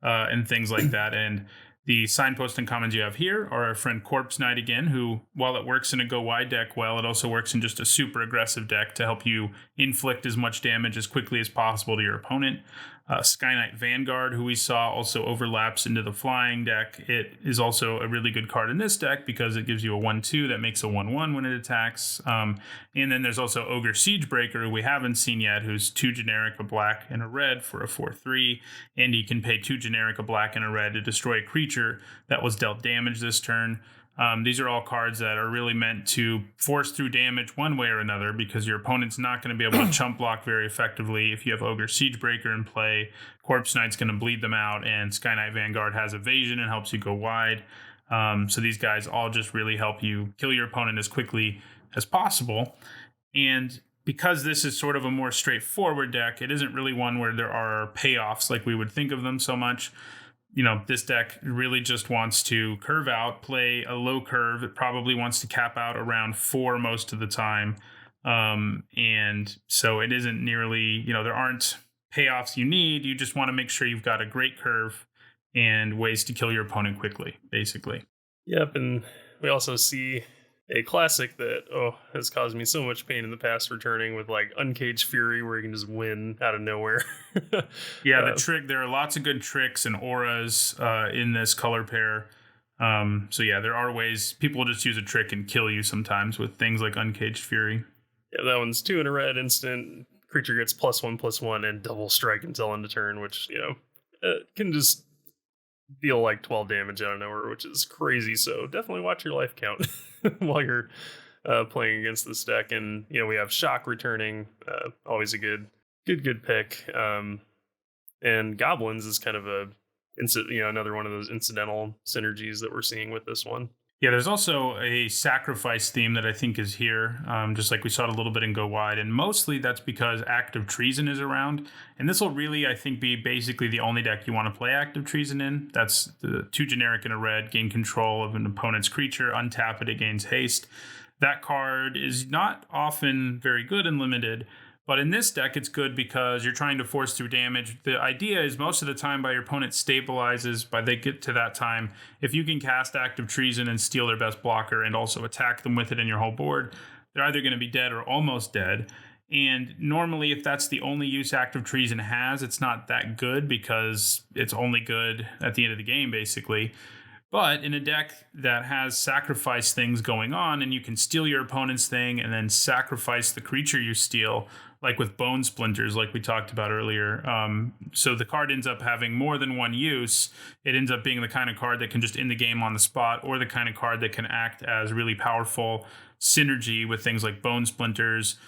and things like that. And the signpost and commons you have here are our friend Corpse Knight again, who, while it works in a go wide deck well, it also works in just a super aggressive deck to help you inflict as much damage as quickly as possible to your opponent. Sky Knight Vanguard, who we saw, also overlaps into the flying deck. It is also a really good card in this deck because it gives you a 1/2 that makes a 1/1 when it attacks. And then there's also Ogre Siegebreaker, who we haven't seen yet, who's 2 generic, a black, and a red for a 4/3. And you can pay 2 generic, a black, and a red to destroy a creature that was dealt damage this turn. These are all cards that are really meant to force through damage one way or another because your opponent's not going to be able to chump block very effectively. If you have Ogre Siegebreaker in play, Corpse Knight's going to bleed them out, and Sky Knight Vanguard has evasion and helps you go wide. So these guys all just really help you kill your opponent as quickly as possible. And because this is sort of a more straightforward deck, it isn't really one where there are payoffs like we would think of them so much. This deck really just wants to curve out, play a low curve. It probably wants to cap out around 4 most of the time. And so it isn't nearly, there aren't payoffs you need. You just want to make sure you've got a great curve and ways to kill your opponent quickly, basically. Yep, and we also see a classic that has caused me so much pain in the past returning with like Uncaged Fury, where you can just win out of nowhere. Yeah, the trick. There are lots of good tricks and auras in this color pair. So yeah, there are ways people just use a trick and kill you sometimes with things like Uncaged Fury. Yeah, that one's 2 and a red instant. Creature gets +1/+1 and double strike until end of turn, which can just deal like 12 damage out of nowhere, which is crazy. So definitely watch your life count while you're playing against this deck. And we have Shock returning, always a good pick. And Goblins is kind of another one of those incidental synergies that we're seeing with this one. Yeah, there's also a sacrifice theme that I think is here, just like we saw it a little bit in Go Wide. And mostly that's because Active Treason is around. And this will really, I think, be basically the only deck you want to play Active Treason in. That's the 2 generic and a red, gain control of an opponent's creature, untap it gains haste. That card is not often very good and limited. But in this deck, it's good because you're trying to force through damage. The idea is most of the time by your opponent stabilizes, by they get to that time, if you can cast Active Treason and steal their best blocker and also attack them with it in your whole board, they're either going to be dead or almost dead. And normally, if that's the only use Active Treason has, it's not that good because it's only good at the end of the game, basically. But in a deck that has sacrifice things going on and you can steal your opponent's thing and then sacrifice the creature you steal, like with Bone Splinters, like we talked about earlier. So the card ends up having more than one use. It ends up being the kind of card that can just end the game on the spot, or the kind of card that can act as really powerful synergy with things like Bone Splinters,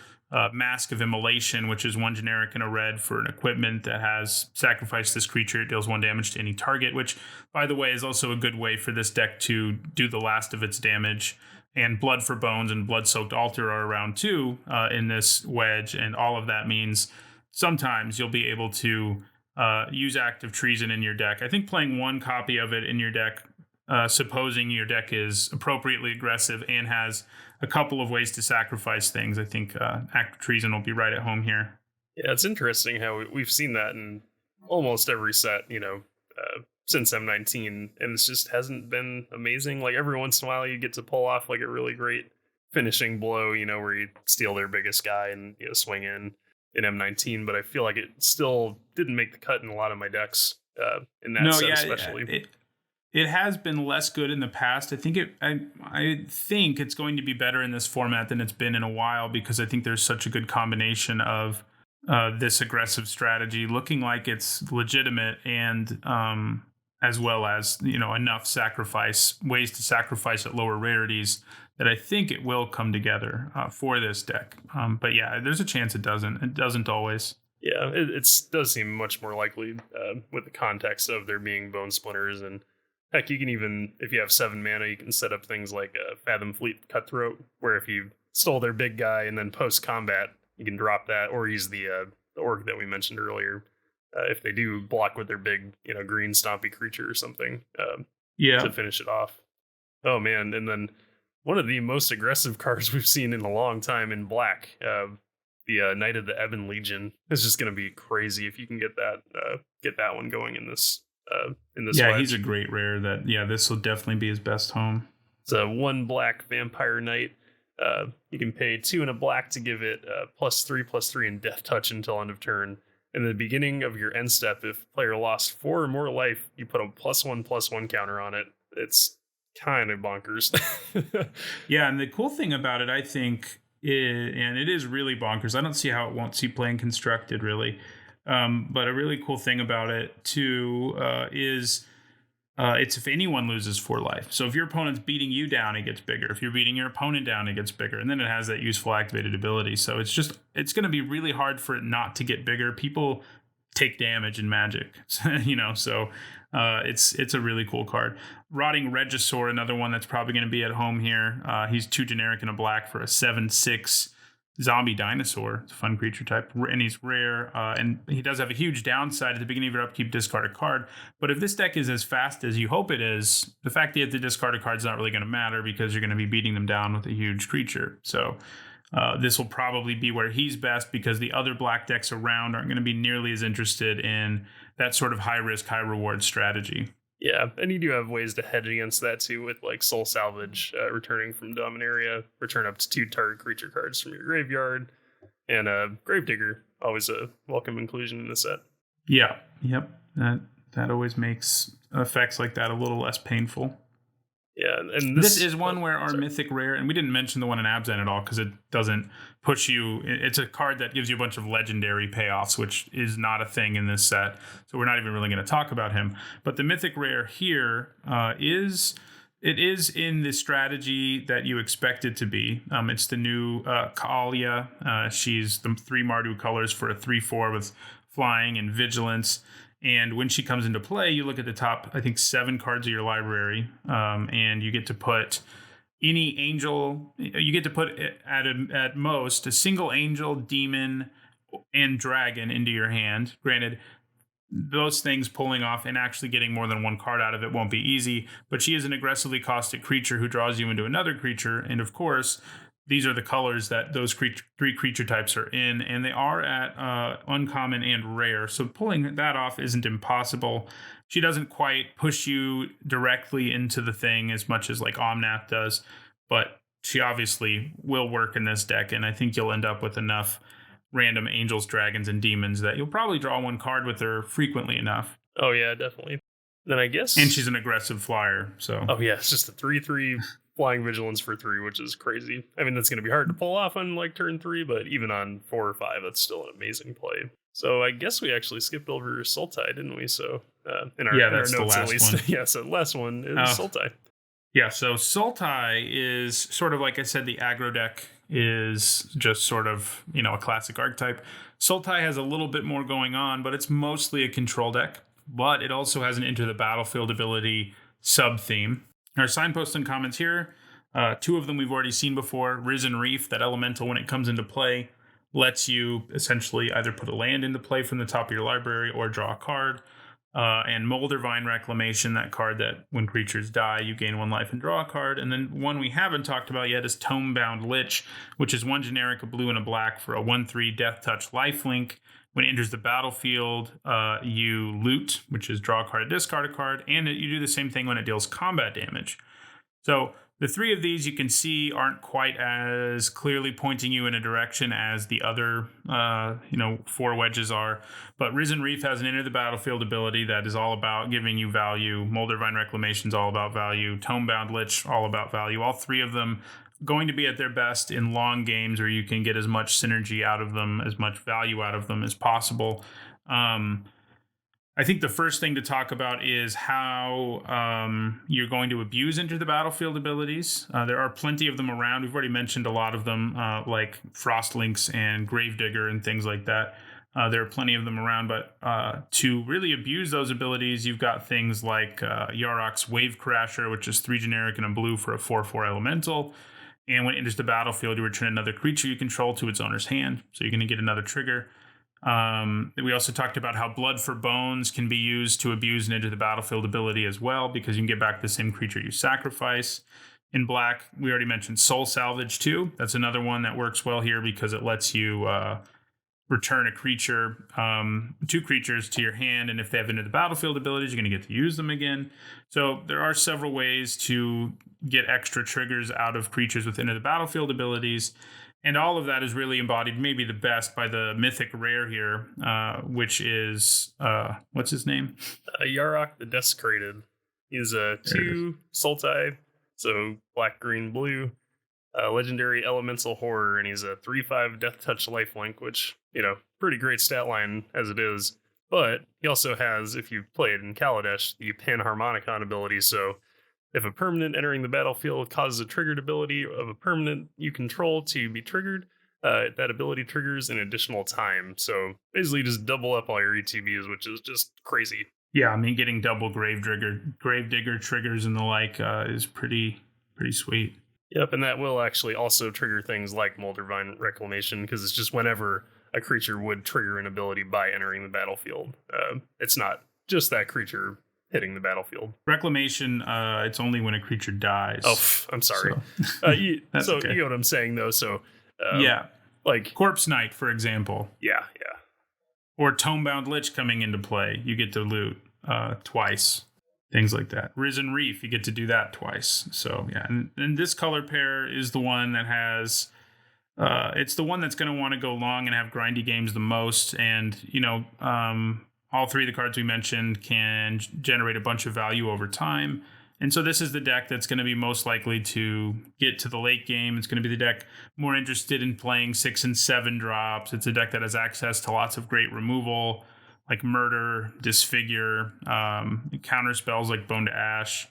Mask of Immolation, which is 1 generic and a red for an equipment that has sacrifice this creature. It deals 1 damage to any target, which, by the way, is also a good way for this deck to do the last of its damage. And Blood for Bones and Blood-Soaked Altar are around too in this wedge, and all of that means sometimes you'll be able to use Active Treason in your deck. I think playing 1 copy of it in your deck, supposing your deck is appropriately aggressive and has a couple of ways to sacrifice things, I think Active Treason will be right at home here. Yeah, it's interesting how we've seen that in almost every set, since M19, and it just hasn't been amazing. Like every once in a while you get to pull off like a really great finishing blow, where you steal their biggest guy and swing in. in M19, but I feel like it still didn't make the cut in a lot of my decks in that No, set yeah, especially. it has been less good in the past. I think it's going to be better in this format than it's been in a while because I think there's such a good combination of this aggressive strategy looking like it's legitimate and as well as enough ways to sacrifice at lower rarities that I think it will come together for this deck. But yeah, there's a chance it doesn't. It doesn't always. Yeah, it does seem much more likely with the context of there being bone splinters. And heck, you can even, if you have 7 mana, you can set up things like Fathom Fleet Cutthroat, where if you stole their big guy and then post combat, you can drop that or use the orc that we mentioned earlier. If they do block with their big, green stompy creature or something, to finish it off. Oh man, and then one of the most aggressive cards we've seen in a long time in black, the Knight of the Ebon Legion, is just going to be crazy if you can get that one going in this. Yeah, wedge. He's a great rare. This will definitely be his best home. It's a 1 black Vampire Knight. You can pay 2 and a black to give it +3/+3 and Death Touch until end of turn. In the beginning of your end step, if player lost 4 or more life, you put a +1/+1 counter on it. It's kind of bonkers. Yeah, and the cool thing about it, I think, and it is really bonkers. I don't see how it won't see playing constructed, really. But a really cool thing about it, too, is it's if anyone loses 4 life. So if your opponent's beating you down, it gets bigger. If you're beating your opponent down, it gets bigger. And then it has that useful activated ability. So it's going to be really hard for it not to get bigger. People take damage in Magic, so it's a really cool card. Rotting Regisaur, another one that's probably going to be at home here. He's 2 generic and a black for a 7/6 zombie dinosaur. It's a fun creature type, and he's rare. And he does have a huge downside at the beginning of your upkeep: discard a card. But if this deck is as fast as you hope it is, the fact that you have to discard a card is not really going to matter because you're going to be beating them down with a huge creature. So this will probably be where he's best because the other black decks around aren't going to be nearly as interested in that sort of high risk, high reward strategy. Yeah, and you do have ways to hedge against that too with like Soul Salvage, returning from Dominaria, return up to 2 target creature cards from your graveyard, and Gravedigger, always a welcome inclusion in the set. Yeah, yep, that always makes effects like that a little less painful. Yeah, and this is one where our mythic rare, and we didn't mention the one in Abzan at all because it doesn't push you. It's a card that gives you a bunch of legendary payoffs, which is not a thing in this set. So we're not even really going to talk about him. But the mythic rare here is in the strategy that you expect it to be. It's the new Kaalia. She's the 3 Mardu colors for a 3/4 with flying and vigilance. And when she comes into play, you look at the top, I think, 7 cards of your library, and you get to put any angel. You get to put at most a single angel, demon, and dragon into your hand. Granted, those things pulling off and actually getting more than 1 card out of it won't be easy, but she is an aggressively costed creature who draws you into another creature. And of course, these are the colors that those 3 creature types are in, and they are at uncommon and rare. So pulling that off isn't impossible. She doesn't quite push you directly into the thing as much as like Omnath does, but she obviously will work in this deck, and I think you'll end up with enough random angels, dragons, and demons that you'll probably draw 1 card with her frequently enough. Oh yeah, definitely. Then I guess, and she's an aggressive flyer. So it's just a 3/3. Flying Vigilance for 3, which is crazy. I mean, that's going to be hard to pull off on like turn 3, but even on 4 or 5, that's still an amazing play. So I guess we actually skipped over Sultai, didn't we? So in our notes, the last at least. one. Yeah, so the last one is Sultai. Yeah, so Sultai is sort of like I said, the aggro deck is just sort of, a classic archetype. Sultai has a little bit more going on, but it's mostly a control deck. But it also has an Enter the Battlefield ability sub-theme. Our signposts and comments here, 2 of them we've already seen before. Risen Reef, that elemental when it comes into play, lets you essentially either put a land into play from the top of your library or draw a card. And Moldervine Reclamation, that card that when creatures die, you gain 1 life and draw a card. And then one we haven't talked about yet is Tomebound Lich, which is 1 generic, a blue, and a black for a 1/3 Death Touch lifelink. When it enters the battlefield, you loot, which is draw a card, discard a card, and you do the same thing when it deals combat damage. So The three of these you can see aren't quite as clearly pointing you in a direction as the other, 4 wedges are. But Risen Reef has an Enter the Battlefield ability that is all about giving you value. Moldervine Reclamation is all about value. Tomebound Lich, all about value. All three of them going to be at their best in long games where you can get as much synergy out of them, as much value out of them as possible. I think the first thing to talk about is how you're going to abuse Enter the Battlefield abilities. There are plenty of them around. We've already mentioned a lot of them, like Frostlinks and Gravedigger and things like that. There are plenty of them around, but to really abuse those abilities, you've got things like Yarok's Wave Crasher, which is 3 generic and a blue for a 4/4 elemental. And when it enters the battlefield, you return another creature you control to its owner's hand. So you're going to get another trigger. We also talked about how Blood for Bones can be used to abuse and Enter the Battlefield ability as well, because you can get back the same creature you sacrifice. In black, we already mentioned Soul Salvage too. That's another one that works well here because it lets you return a creature, 2 creatures to your hand, and if they have Enter the Battlefield abilities, you're going to get to use them again. So there are several ways to get extra triggers out of creatures with Enter the Battlefield abilities. And all of that is really embodied maybe the best by the mythic rare here, which is, what's his name? Yarok the Desecrated. He's a 2 Sultai, so black, green, blue, legendary elemental horror, and he's a 3/5 Death Touch lifelink, which, pretty great stat line as it is. But he also has, if you played in Kaladesh, the Panharmonicon ability, so if a permanent entering the battlefield causes a triggered ability of a permanent you control to be triggered, that ability triggers an additional time. So basically just double up all your ETBs, which is just crazy. Yeah, I mean, getting double Gravedigger triggers and the like is pretty sweet. Yep, and that will actually also trigger things like Moldervine Reclamation, because it's just whenever a creature would trigger an ability by entering the battlefield. It's not just that creature hitting the battlefield. Reclamation, it's only when a creature dies. Oh, I'm sorry. So, okay. You know what I'm saying, though. So, yeah. Like Corpse Knight, for example. Yeah. Or Tomebound Lich coming into play. You get to loot twice. Things like that. Risen Reef, you get to do that twice. So, yeah. And this color pair is the one that has... it's the one that's going to want to go long and have grindy games the most. And, all 3 of the cards we mentioned can generate a bunch of value over time. And so this is the deck that's going to be most likely to get to the late game. It's going to be the deck more interested in playing 6 and 7 drops. It's a deck that has access to lots of great removal, like Murder, Disfigure, counter spells like Bone to Ash.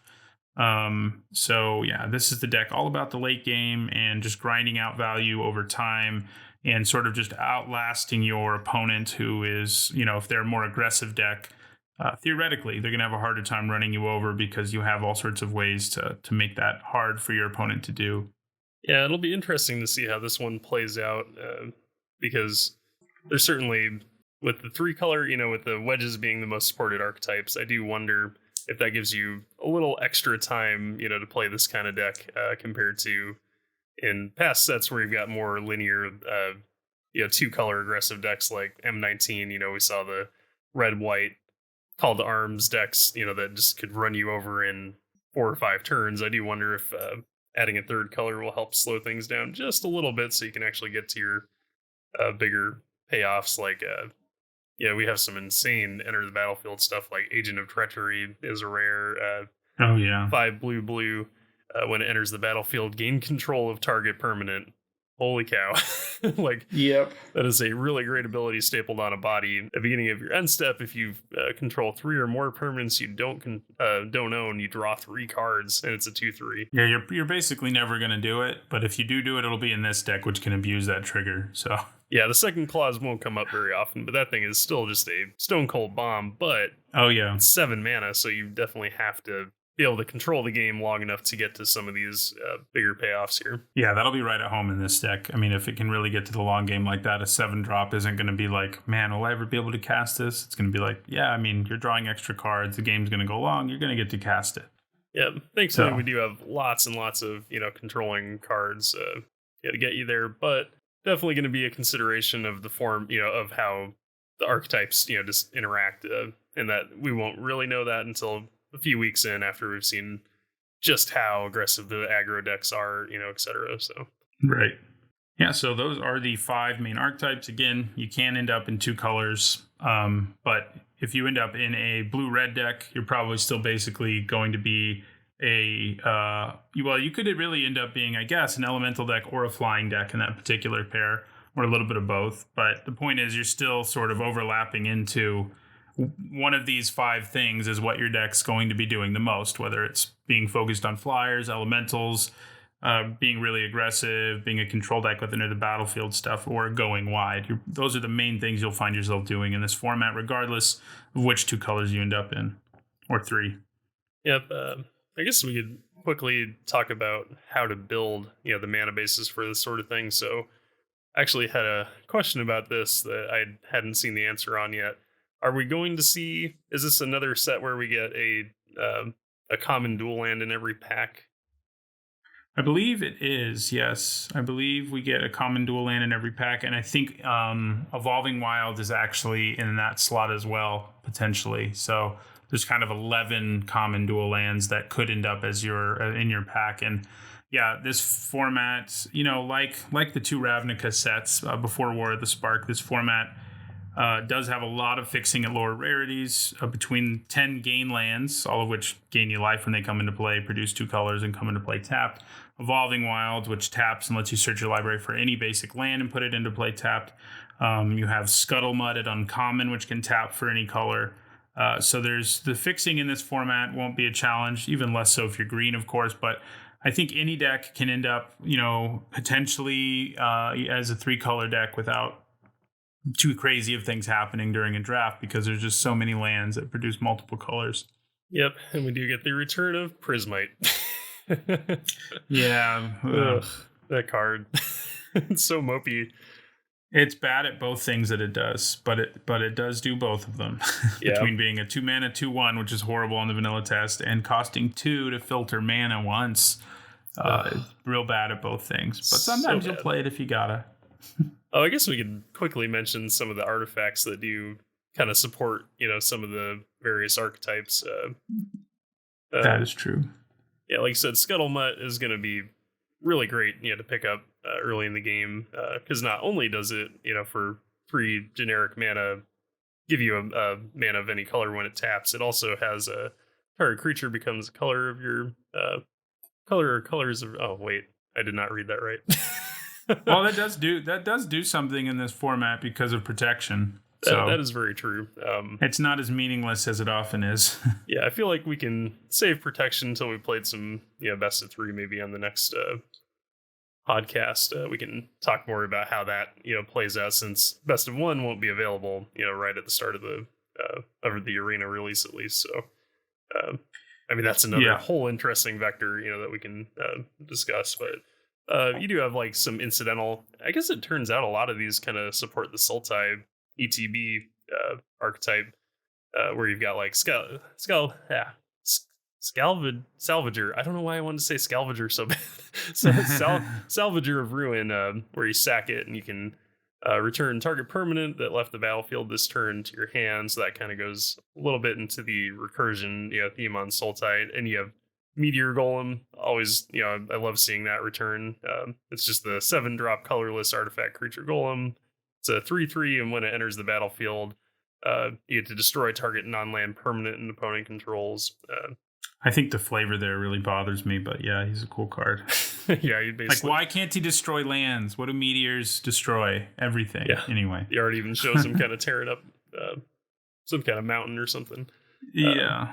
So yeah, this is the deck all about the late game and just grinding out value over time and sort of just outlasting your opponent, who is, if they're a more aggressive deck, theoretically, they're going to have a harder time running you over because you have all sorts of ways to make that hard for your opponent to do. Yeah, it'll be interesting to see how this one plays out, because there's certainly, with the 3 color, with the wedges being the most supported archetypes, I do wonder if that gives you a little extra time, to play this kind of deck compared to in past sets where you've got more linear, 2-color aggressive decks like M19. We saw the red-white Call to Arms decks, that just could run you over in 4 or 5 turns. I do wonder if adding a 3rd color will help slow things down just a little bit so you can actually get to your bigger payoffs. Like, we have some insane Enter the Battlefield stuff, like Agent of Treachery is a rare. 5 blue. When it enters the battlefield, gain control of target permanent. Holy cow. Yep. That is a really great ability stapled on a body. At the beginning of your end step, if you control 3 or more permanents you don't own, you draw 3 cards, and it's a 2/3. Yeah, you're basically never going to do it, but if you do it, it'll be in this deck, which can abuse that trigger. So yeah, the second clause won't come up very often, but that thing is still just a stone cold bomb. But it's 7 mana, so you definitely have to be able to control the game long enough to get to some of these bigger payoffs here. Yeah, that'll be right at home in this deck. I mean, if it can really get to the long game like that, a 7-drop isn't going to be like, man, will I ever be able to cast this? It's going to be like, yeah, I mean, you're drawing extra cards. The game's going to go long. You're going to get to cast it. Yeah, thankfully we do have lots and lots of, controlling cards to get you there, but definitely going to be a consideration of the form, of how the archetypes, just interact, and that we won't really know that until a few weeks in after we've seen just how aggressive the aggro decks are, etc. So Right. Yeah, so those are the 5 main archetypes. Again, you can end up in 2 colors, but if you end up in a blue-red deck, you're probably still basically going to be you could really end up being, I guess, an elemental deck or a flying deck in that particular pair, or a little bit of both. But the point is, you're still sort of overlapping into one of these 5 things is what your deck's going to be doing the most, whether it's being focused on flyers, elementals, being really aggressive, being a control deck with the battlefield stuff, or going wide. Those are the main things you'll find yourself doing in this format, regardless of which 2 colors you end up in, or 3. Yep. I guess we could quickly talk about how to build, the mana bases for this sort of thing. So I actually had a question about this that I hadn't seen the answer on yet. Are we going to see, is this another set where we get a common dual land in every pack? I believe it is, yes. I believe we get a common dual land in every pack, and I think Evolving Wild is actually in that slot as well, potentially. So there's kind of 11 common dual lands that could end up as in your pack. And yeah, this format, like the 2 Ravnica sets before War of the Spark, this format does have a lot of fixing at lower rarities, between 10 gain lands, all of which gain you life when they come into play, produce 2 colors, and come into play tapped. Evolving Wilds, which taps and lets you search your library for any basic land and put it into play tapped. You have Scuttlemutt at uncommon, which can tap for any color. So there's the fixing in this format won't be a challenge, even less so if you're green, of course. But I think any deck can end up, potentially as a 3-color deck without too crazy of things happening during a draft, because there's just so many lands that produce multiple colors. Yep, and we do get the return of Prismite. Yeah. Ugh, that card. It's so mopey. It's bad at both things that it does, but it does do both of them. Yeah. Between being a 2-mana 2/1, which is horrible on the vanilla test, and costing 2 to filter mana once. It's real bad at both things. But sometimes you'll play it if you gotta. Oh, I guess we could quickly mention some of the artifacts that do kind of support, some of the various archetypes. That is true. Yeah, like I said, Scuttlemutt is going to be really great, to pick up early in the game, because not only does it, for 3 generic mana, give you a mana of any color when it taps, it also has a target creature becomes a color of your color or colors of. Oh wait, I did not read that right. Well, that does do something in this format because of protection. So that is very true. It's not as meaningless as it often is. Yeah, I feel like we can save protection until we played some best of 3 maybe on the next podcast. We can talk more about how that plays out, since best of 1 won't be available right at the start of the arena release, at least. So that's another whole interesting vector that we can discuss. But you do have like some incidental. I guess it turns out a lot of these kind of support the Sultai ETB archetype, where you've got like Salvager. I don't know why I wanted to say Salvager so bad. So Salvager of Ruin, where you sack it and you can return target permanent that left the battlefield this turn to your hand. So that kind of goes a little bit into the recursion theme on Sultai. And you have Meteor Golem. Always, I love seeing that return. It's just the 7-drop colorless artifact creature golem. It's a 3/3, and when it enters the battlefield, you get to destroy target non-land permanent and opponent controls. I think the flavor there really bothers me, but yeah, he's a cool card. Yeah, you basically, why can't he destroy lands? What do meteors destroy? Everything. Yeah. Anyway, the art even shows him kind of tearing up some kind of mountain or something. Yeah.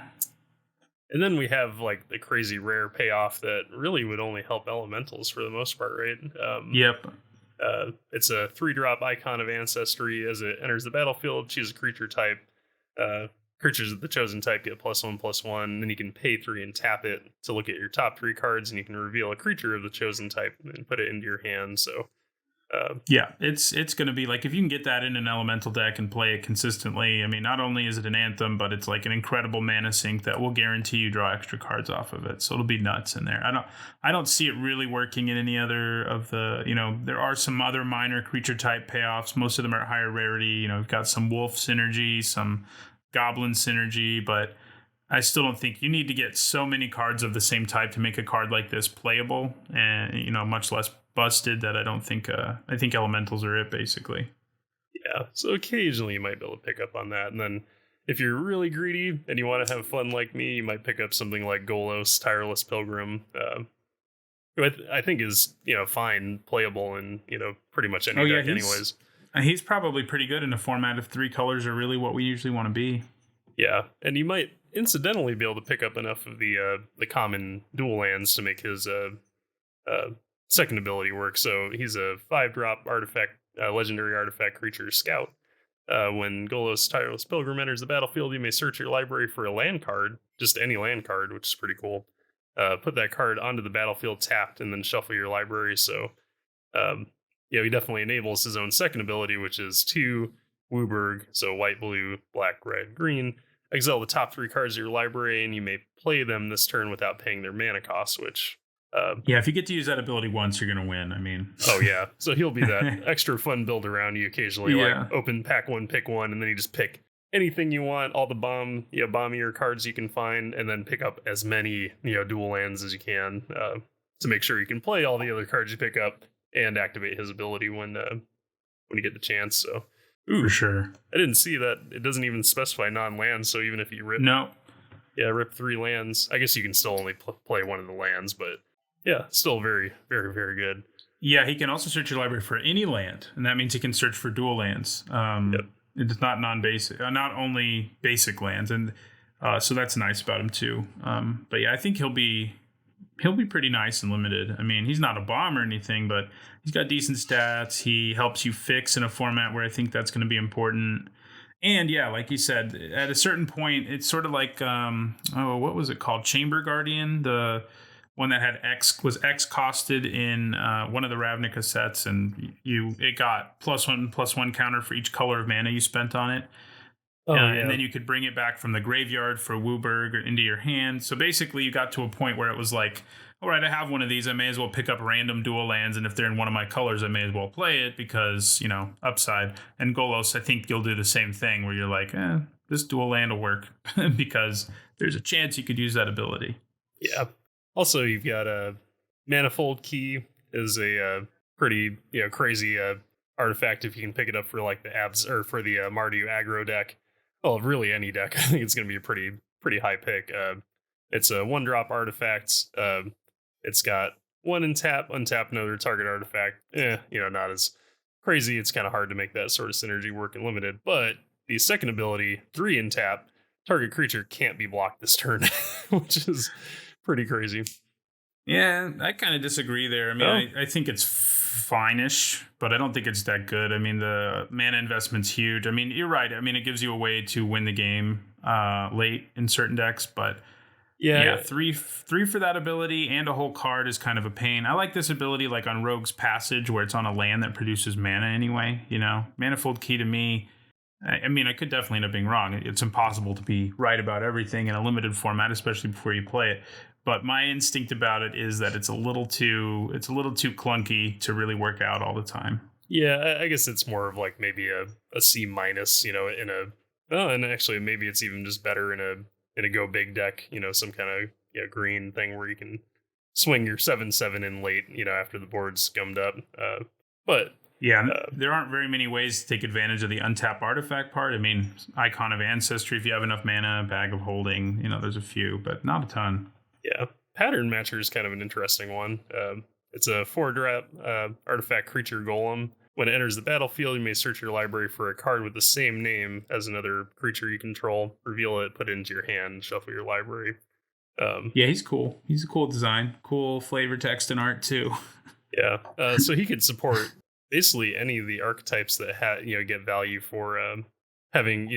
And then we have like the crazy rare payoff that really would only help elementals for the most part, right? Yep. It's a 3-drop Icon of Ancestry. As it enters the battlefield, choose a creature type. Creatures of the chosen type get +1/+1. Then you can pay 3 and tap it to look at your top 3 cards, and you can reveal a creature of the chosen type and put it into your hand. So yeah, it's going to be like, if you can get that in an elemental deck and play it consistently, I mean, not only is it an anthem, but it's like an incredible mana sink that will guarantee you draw extra cards off of it. So it'll be nuts in there. I don't see it really working in any other of the, there are some other minor creature type payoffs. Most of them are higher rarity. We've got some wolf synergy, some goblin synergy, but I still don't think you need to get so many cards of the same type to make a card like this playable and, much less busted that I don't think, I think elementals are it basically. Yeah, so occasionally you might be able to pick up on that. And then if you're really greedy and you want to have fun like me, you might pick up something like Golos, Tireless Pilgrim, who I think is, fine, playable in, pretty much any deck anyways. He's probably pretty good in a format if 3 colors are really what we usually want to be. Yeah, and you might incidentally be able to pick up enough of the common dual lands to make his second ability work. So he's a 5-drop artifact, legendary artifact creature scout. When Golos Tireless Pilgrim enters the battlefield, you may search your library for a land card, just any land card, which is pretty cool. Put that card onto the battlefield tapped, and then shuffle your library. So, he definitely enables his own second ability, which is 2 Wooburg, so white, blue, black, red, green. Exile the top 3 cards of your library, and you may play them this turn without paying their mana cost, which... if you get to use that ability once, you're going to win. I mean... Oh, yeah. So he'll be that extra fun build around you occasionally. Yeah. Like, open pack 1, pick 1, and then you just pick anything you want, all the bombier cards you can find, and then pick up as many, dual lands as you can to make sure you can play all the other cards you pick up and activate his ability when you get the chance. So... Ooh, for sure. I didn't see that. It doesn't even specify non-lands, so even if you rip... No. Yeah, rip 3 lands. I guess you can still only play one of the lands, but yeah, still very, very, very good. Yeah, he can also search your library for any land, and that means he can search for dual lands. Yep. It's not non-basic, not only basic lands, and so that's nice about him too. But yeah, I think he'll be pretty nice and limited. I mean, he's not a bomb or anything, but he's got decent stats. He helps you fix in a format where I think that's going to be important. And yeah, like you said, at a certain point, it's sort of like, what was it called? Chamber Guardian, the one that had was X costed in one of the Ravnica sets, and it got +1/+1 counter for each color of mana you spent on it. Oh, yeah. And then you could bring it back from the graveyard for Wooburg or into your hand. So basically, you got to a point where it was like, all right, I have one of these. I may as well pick up random dual lands, and if they're in one of my colors, I may as well play it because, upside. And Golos, I think you'll do the same thing where you're like, this dual land will work because there's a chance you could use that ability. Yeah. Also, you've got a Manifold Key is a pretty crazy artifact if you can pick it up for like the abs or for the Mardu aggro deck. Well, really any deck. I think it's going to be a pretty high pick. It's a 1-drop artifact. It's got 1 in tap, untap another target artifact. Not as crazy. It's kind of hard to make that sort of synergy work in limited. But the second ability, 3 in tap, target creature can't be blocked this turn, which is pretty crazy. Yeah, I kind of disagree there. I mean, I think it's fine-ish, but I don't think it's that good. I mean, the mana investment's huge. I mean, you're right. I mean, it gives you a way to win the game late in certain decks, but yeah, three for that ability and a whole card is kind of a pain. I like this ability like on Rogue's Passage where it's on a land that produces mana anyway. Manifold Key to me, I mean, I could definitely end up being wrong. It's impossible to be right about everything in a limited format, especially before you play it. But my instinct about it is that it's a little too clunky to really work out all the time. Yeah, I guess it's more of like maybe a C-, and actually maybe it's even just better in a go big deck, some kind of green thing where you can swing your 7/7 in late, after the board's scummed up. But yeah, there aren't very many ways to take advantage of the untap artifact part. I mean, Icon of Ancestry if you have enough mana, Bag of Holding, there's a few, but not a ton. Yeah, Pattern Matcher is kind of an interesting one. It's a 4-drop artifact creature golem. When it enters the battlefield, you may search your library for a card with the same name as another creature you control. Reveal it, put it into your hand, shuffle your library. Yeah, he's cool. He's a cool design. Cool flavor text and art, too. Yeah, so he could support basically any of the archetypes that get value for having,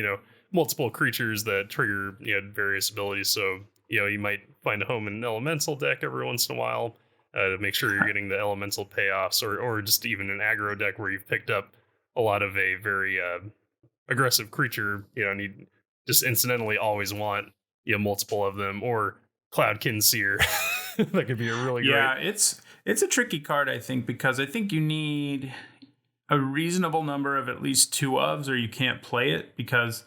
multiple creatures that trigger various abilities. So, you might find a home in an elemental deck every once in a while. To make sure you're getting the elemental payoffs, or just even an aggro deck where you've picked up a lot of a very aggressive creature, and you just incidentally always want multiple of them, or Cloudkin Seer. That could be a really great. Yeah, it's a tricky card, I think, because I think you need a reasonable number of at least 2 ofs, or you can't play it because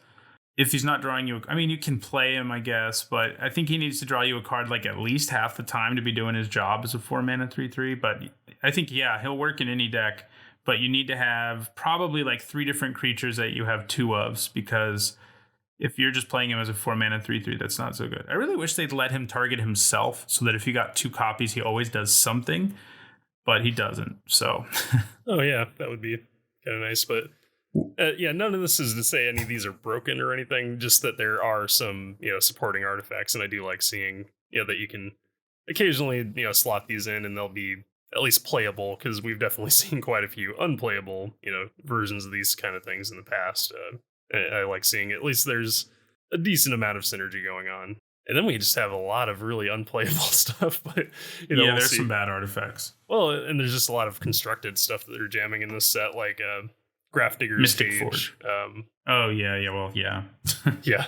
if he's not drawing you, I mean, you can play him, I guess, but I think he needs to draw you a card like at least half the time to be doing his job as a 4 mana 3/3. But I think, yeah, he'll work in any deck, but you need to have probably like 3 different creatures that you have 2 of, because if you're just playing him as a 4 mana 3/3, that's not so good. I really wish they'd let him target himself so that if he got 2 copies, he always does something, but he doesn't. So, Oh yeah, that would be kind of nice. But yeah, none of this is to say any of these are broken or anything. Just that there are some supporting artifacts, and I do like seeing that you can occasionally slot these in, and they'll be at least playable, because we've definitely seen quite a few unplayable versions of these kind of things in the past. I like seeing at least there's a decent amount of synergy going on. And then we just have a lot of really unplayable stuff, but yeah, we'll there's see. some bad artifacts. Well, and there's just a lot of constructed stuff that they're jamming in this set, like Grafdigger's Mystic Cage. Forge. Oh yeah, well, yeah. Yeah,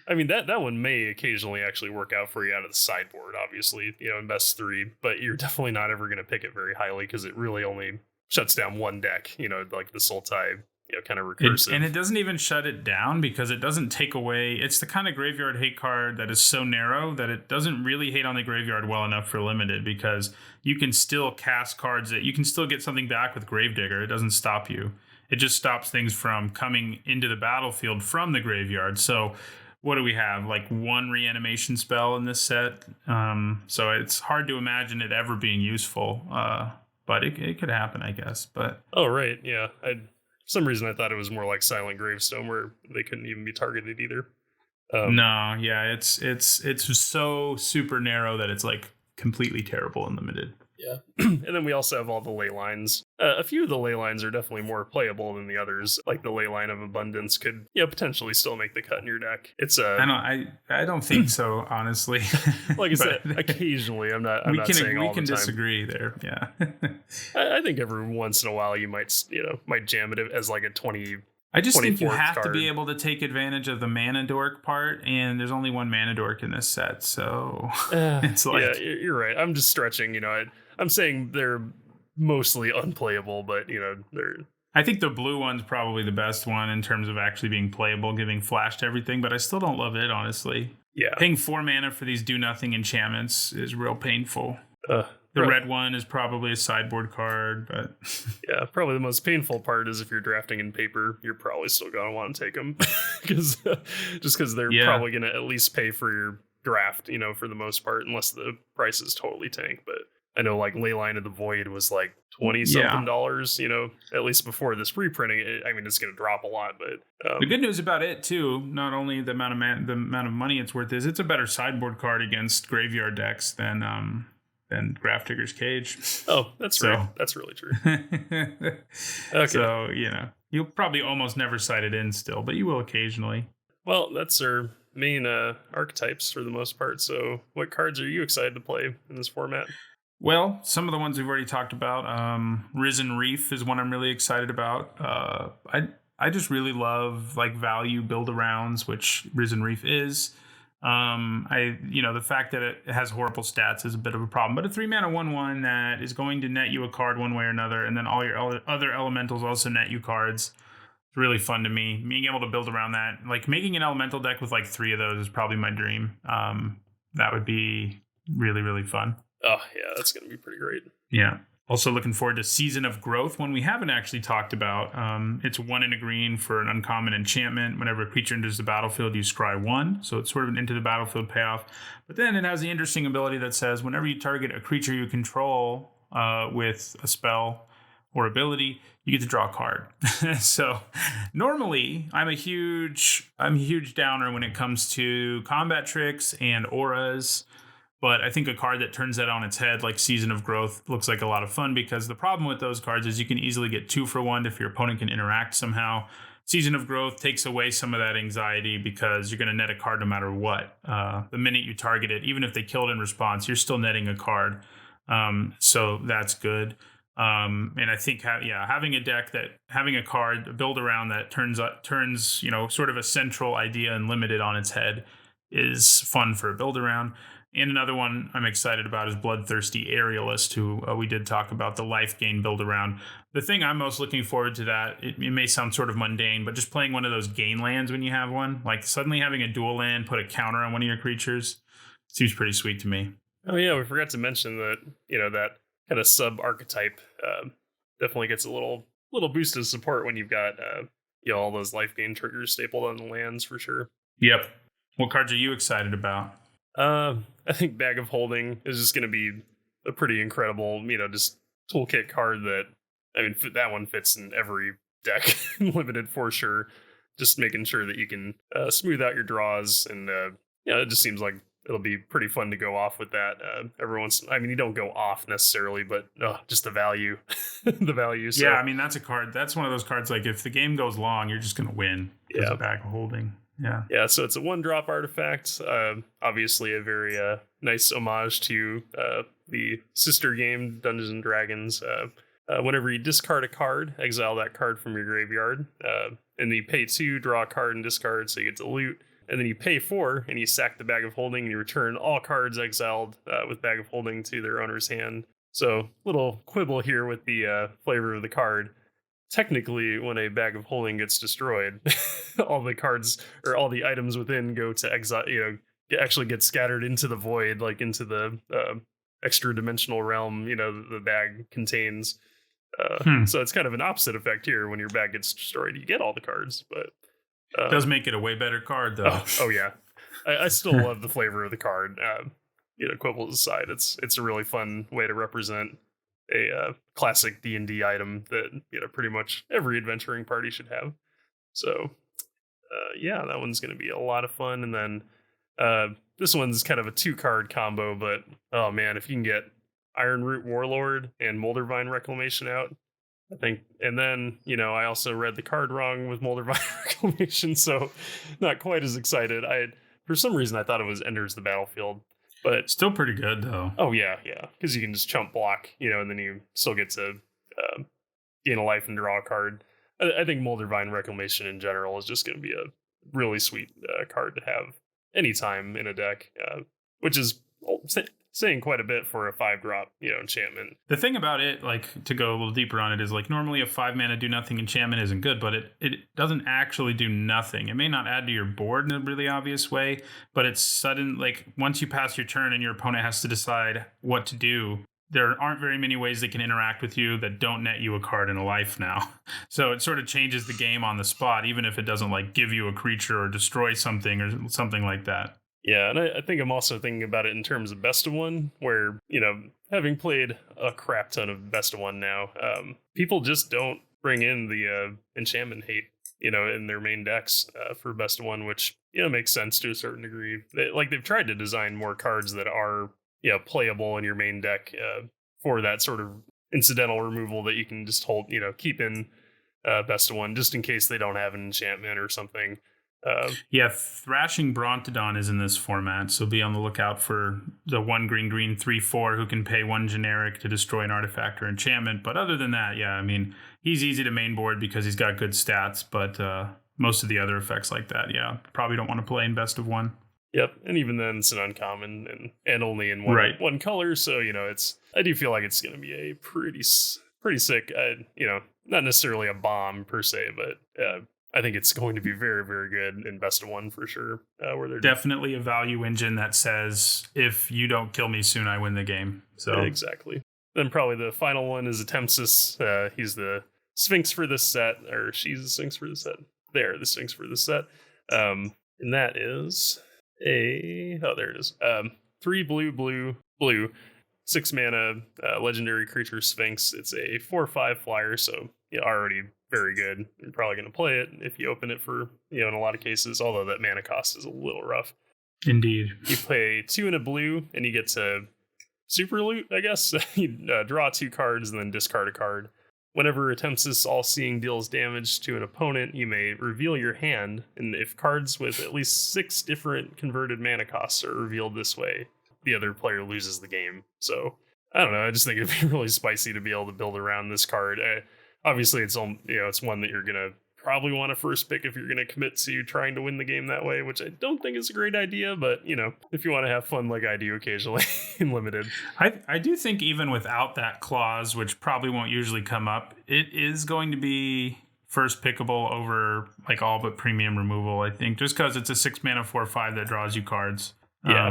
I mean that one may occasionally actually work out for you out of the sideboard, obviously, in best 3, but you're definitely not ever going to pick it very highly, because it really only shuts down one deck, like the Sultai, kind of recursive. And it doesn't even shut it down, because it doesn't take away. It's the kind of graveyard hate card that is so narrow that it doesn't really hate on the graveyard well enough for limited, because you can still cast cards that you can still get something back with Gravedigger. It doesn't stop you. It just stops things from coming into the battlefield from the graveyard. So what do we have? Like 1 reanimation spell in this set. So it's hard to imagine it ever being useful. But it could happen, I guess. But oh, right. Yeah. For some reason I thought it was more like Silent Gravestone, where they couldn't even be targeted either. No, yeah, it's so super narrow that it's like completely terrible and limited. Yeah. And then we also have all the ley lines. A few of the ley lines are definitely more playable than the others. Like the ley line of Abundance could potentially still make the cut in your deck. It's I don't think so, honestly. Like I said, occasionally. I'm not saying all the time. We can disagree there. Yeah. I think every once in a while you might jam it as like a 20. I just think you 24th have card. to be able to take advantage of the mana dork part, and there's only 1 mana dork in this set, so it's like, yeah, you're right. I'm just stretching. I'm saying they're mostly unplayable, but they're. I think the blue one's probably the best one in terms of actually being playable, giving flash to everything, but I still don't love it, honestly. Yeah, paying 4 mana for these do nothing enchantments is real painful. The red one is probably a sideboard card, but yeah, probably the most painful part is if you're drafting in paper, you're probably still going to want to take them because they're probably going to at least pay for your draft, for the most part, unless the price is totally tank. But I know like Leyline of the Void was like $20-something, at least before this reprinting. It's going to drop a lot, but the good news about it too, not only the amount of money it's worth, is it's a better sideboard card against graveyard decks than Grafdigger's Cage. Oh, that's right. That's really true. Okay. So, you'll probably almost never sight it in still, but you will occasionally. Well, that's our main archetypes for the most part. So what cards are you excited to play in this format? Well, some of the ones we've already talked about. Risen Reef is one I'm really excited about. I just really love like value build-arounds, which Risen Reef is. The fact that it has horrible stats is a bit of a problem, but a 3 mana 1/1 that is going to net you a card one way or another, and then all your other elementals also net you cards. It's really fun to me. Being able to build around that, like making an elemental deck with like 3 of those is probably my dream. That would be really, really fun. Oh yeah, that's going to be pretty great. Yeah. Also looking forward to Season of Growth, one we haven't actually talked about. It's 1 and a green for an uncommon enchantment. Whenever a creature enters the battlefield, you scry 1. So it's sort of an into the battlefield payoff. But then it has the interesting ability that says whenever you target a creature you control with a spell or ability, you get to draw a card. So normally I'm a huge downer when it comes to combat tricks and auras. But I think a card that turns that on its head, like Season of Growth, looks like a lot of fun, because the problem with those cards is you can easily get 2 for 1 if your opponent can interact somehow. Season of Growth takes away some of that anxiety, because you're going to net a card no matter what. The minute you target it, even if they killed in response, you're still netting a card. So that's good. And I think having a card build around that turns sort of a central idea and limited on its head is fun for a build around. And another one I'm excited about is Bloodthirsty Aerialist, who we did talk about the life gain build around. The thing I'm most looking forward to that, it may sound sort of mundane, but just playing one of those gain lands when you have one, like suddenly having a dual land put a counter on one of your creatures, seems pretty sweet to me. Oh yeah, we forgot to mention that that kind of sub archetype definitely gets a little boost of support when you've got all those life gain triggers stapled on the lands for sure. Yep. What cards are you excited about? I think Bag of Holding is just going to be a pretty incredible, just toolkit card that, I mean, that one fits in every deck, limited for sure. Just making sure that you can smooth out your draws, and it just seems like it'll be pretty fun to go off with that. Every once, I mean, you don't go off necessarily, but just the value, the value. So. Yeah, I mean, that's a card. That's one of those cards. Like, if the game goes long, you're just gonna win. Yeah, Bag of Holding. Yeah. So it's a 1-drop artifact. Obviously, a very nice homage to the sister game Dungeons and Dragons. Whenever you discard a card, exile that card from your graveyard, and then you pay 2, draw a card, and discard, so you get to loot. And then you pay 4, and you sack the Bag of Holding, and you return all cards exiled with Bag of Holding to their owner's hand. So, little quibble here with the flavor of the card. Technically, when a Bag of Holding gets destroyed, all the cards or all the items within go to exile. Actually get scattered into the void, like into the extra dimensional realm. The bag contains. So it's kind of an opposite effect here. When your bag gets destroyed, you get all the cards, but it does make it a way better card, though. Oh yeah, I still love the flavor of the card. Quibbles aside, it's a really fun way to represent a classic D&D item that pretty much every adventuring party should have. So that one's going to be a lot of fun. And then this one's kind of a 2-card combo, but oh man, if you can get Ironroot Warlord and Moldervine Reclamation out, I think. And then I also read the card wrong with Moldervine Reclamation, so not quite as excited. For some reason I thought it was Enters the Battlefield. But still pretty good, though. Oh, yeah. Because you can just chump block, and then you still get to gain a life and draw a card. I think Moldervine Reclamation in general is just going to be a really sweet card to have anytime in a deck, which is saying quite a bit for a 5-drop, enchantment. The thing about it, like, to go a little deeper on it, is like normally a 5-mana do nothing enchantment isn't good, but it doesn't actually do nothing. It may not add to your board in a really obvious way, but it's sudden, like, once you pass your turn and your opponent has to decide what to do, there aren't very many ways they can interact with you that don't net you a card and a life now. So it sort of changes the game on the spot, even if it doesn't like give you a creature or destroy something or something like that. Yeah, and I think I'm also thinking about it in terms of best of one, where, having played a crap ton of best of one now, people just don't bring in the enchantment hate, in their main decks for best of one, which, makes sense to a certain degree. They've tried to design more cards that are, playable in your main deck for that sort of incidental removal that you can just hold, keep in best of one, just in case they don't have an enchantment or something. Thrashing Brontodon is in this format, so be on the lookout for the 1 green 3/4 who can pay 1 generic to destroy an artifact or enchantment. But other than that, I mean, he's easy to main board because he's got good stats, but most of the other effects like that, probably don't want to play in best of one. Yep, and even then it's an uncommon and only in one color, so I do feel like it's going to be a pretty sick, not necessarily a bomb per se, but I think it's going to be very, very good in best of one for sure. Where they're definitely a value engine that says, if you don't kill me soon, I win the game. So exactly. Then probably the final one is Atempsis. He's the Sphinx for this set, or she's the Sphinx for this set. They're the Sphinx for this set. And that is there it is. 3 blue, 6 mana legendary creature Sphinx. It's a 4/5 flyer, so already very good. You're probably going to play it if you open it for, in a lot of cases, although that mana cost is a little rough. Indeed. You pay 2 and a blue, and you get to super loot, I guess. You draw 2 cards and then discard a card. Whenever Atempsis All-Seeing deals damage to an opponent, you may reveal your hand, and if cards with at least 6 different converted mana costs are revealed this way, the other player loses the game. So, I don't know, I just think it'd be really spicy to be able to build around this card. Obviously, it's one that you're gonna probably want to first pick if you're going to commit to trying to win the game that way, which I don't think is a great idea. But, if you want to have fun like I do occasionally in Limited. I do think even without that clause, which probably won't usually come up, it is going to be first pickable over like all but premium removal, I think, just because it's a 6 mana 4/5 that draws you cards. Yeah,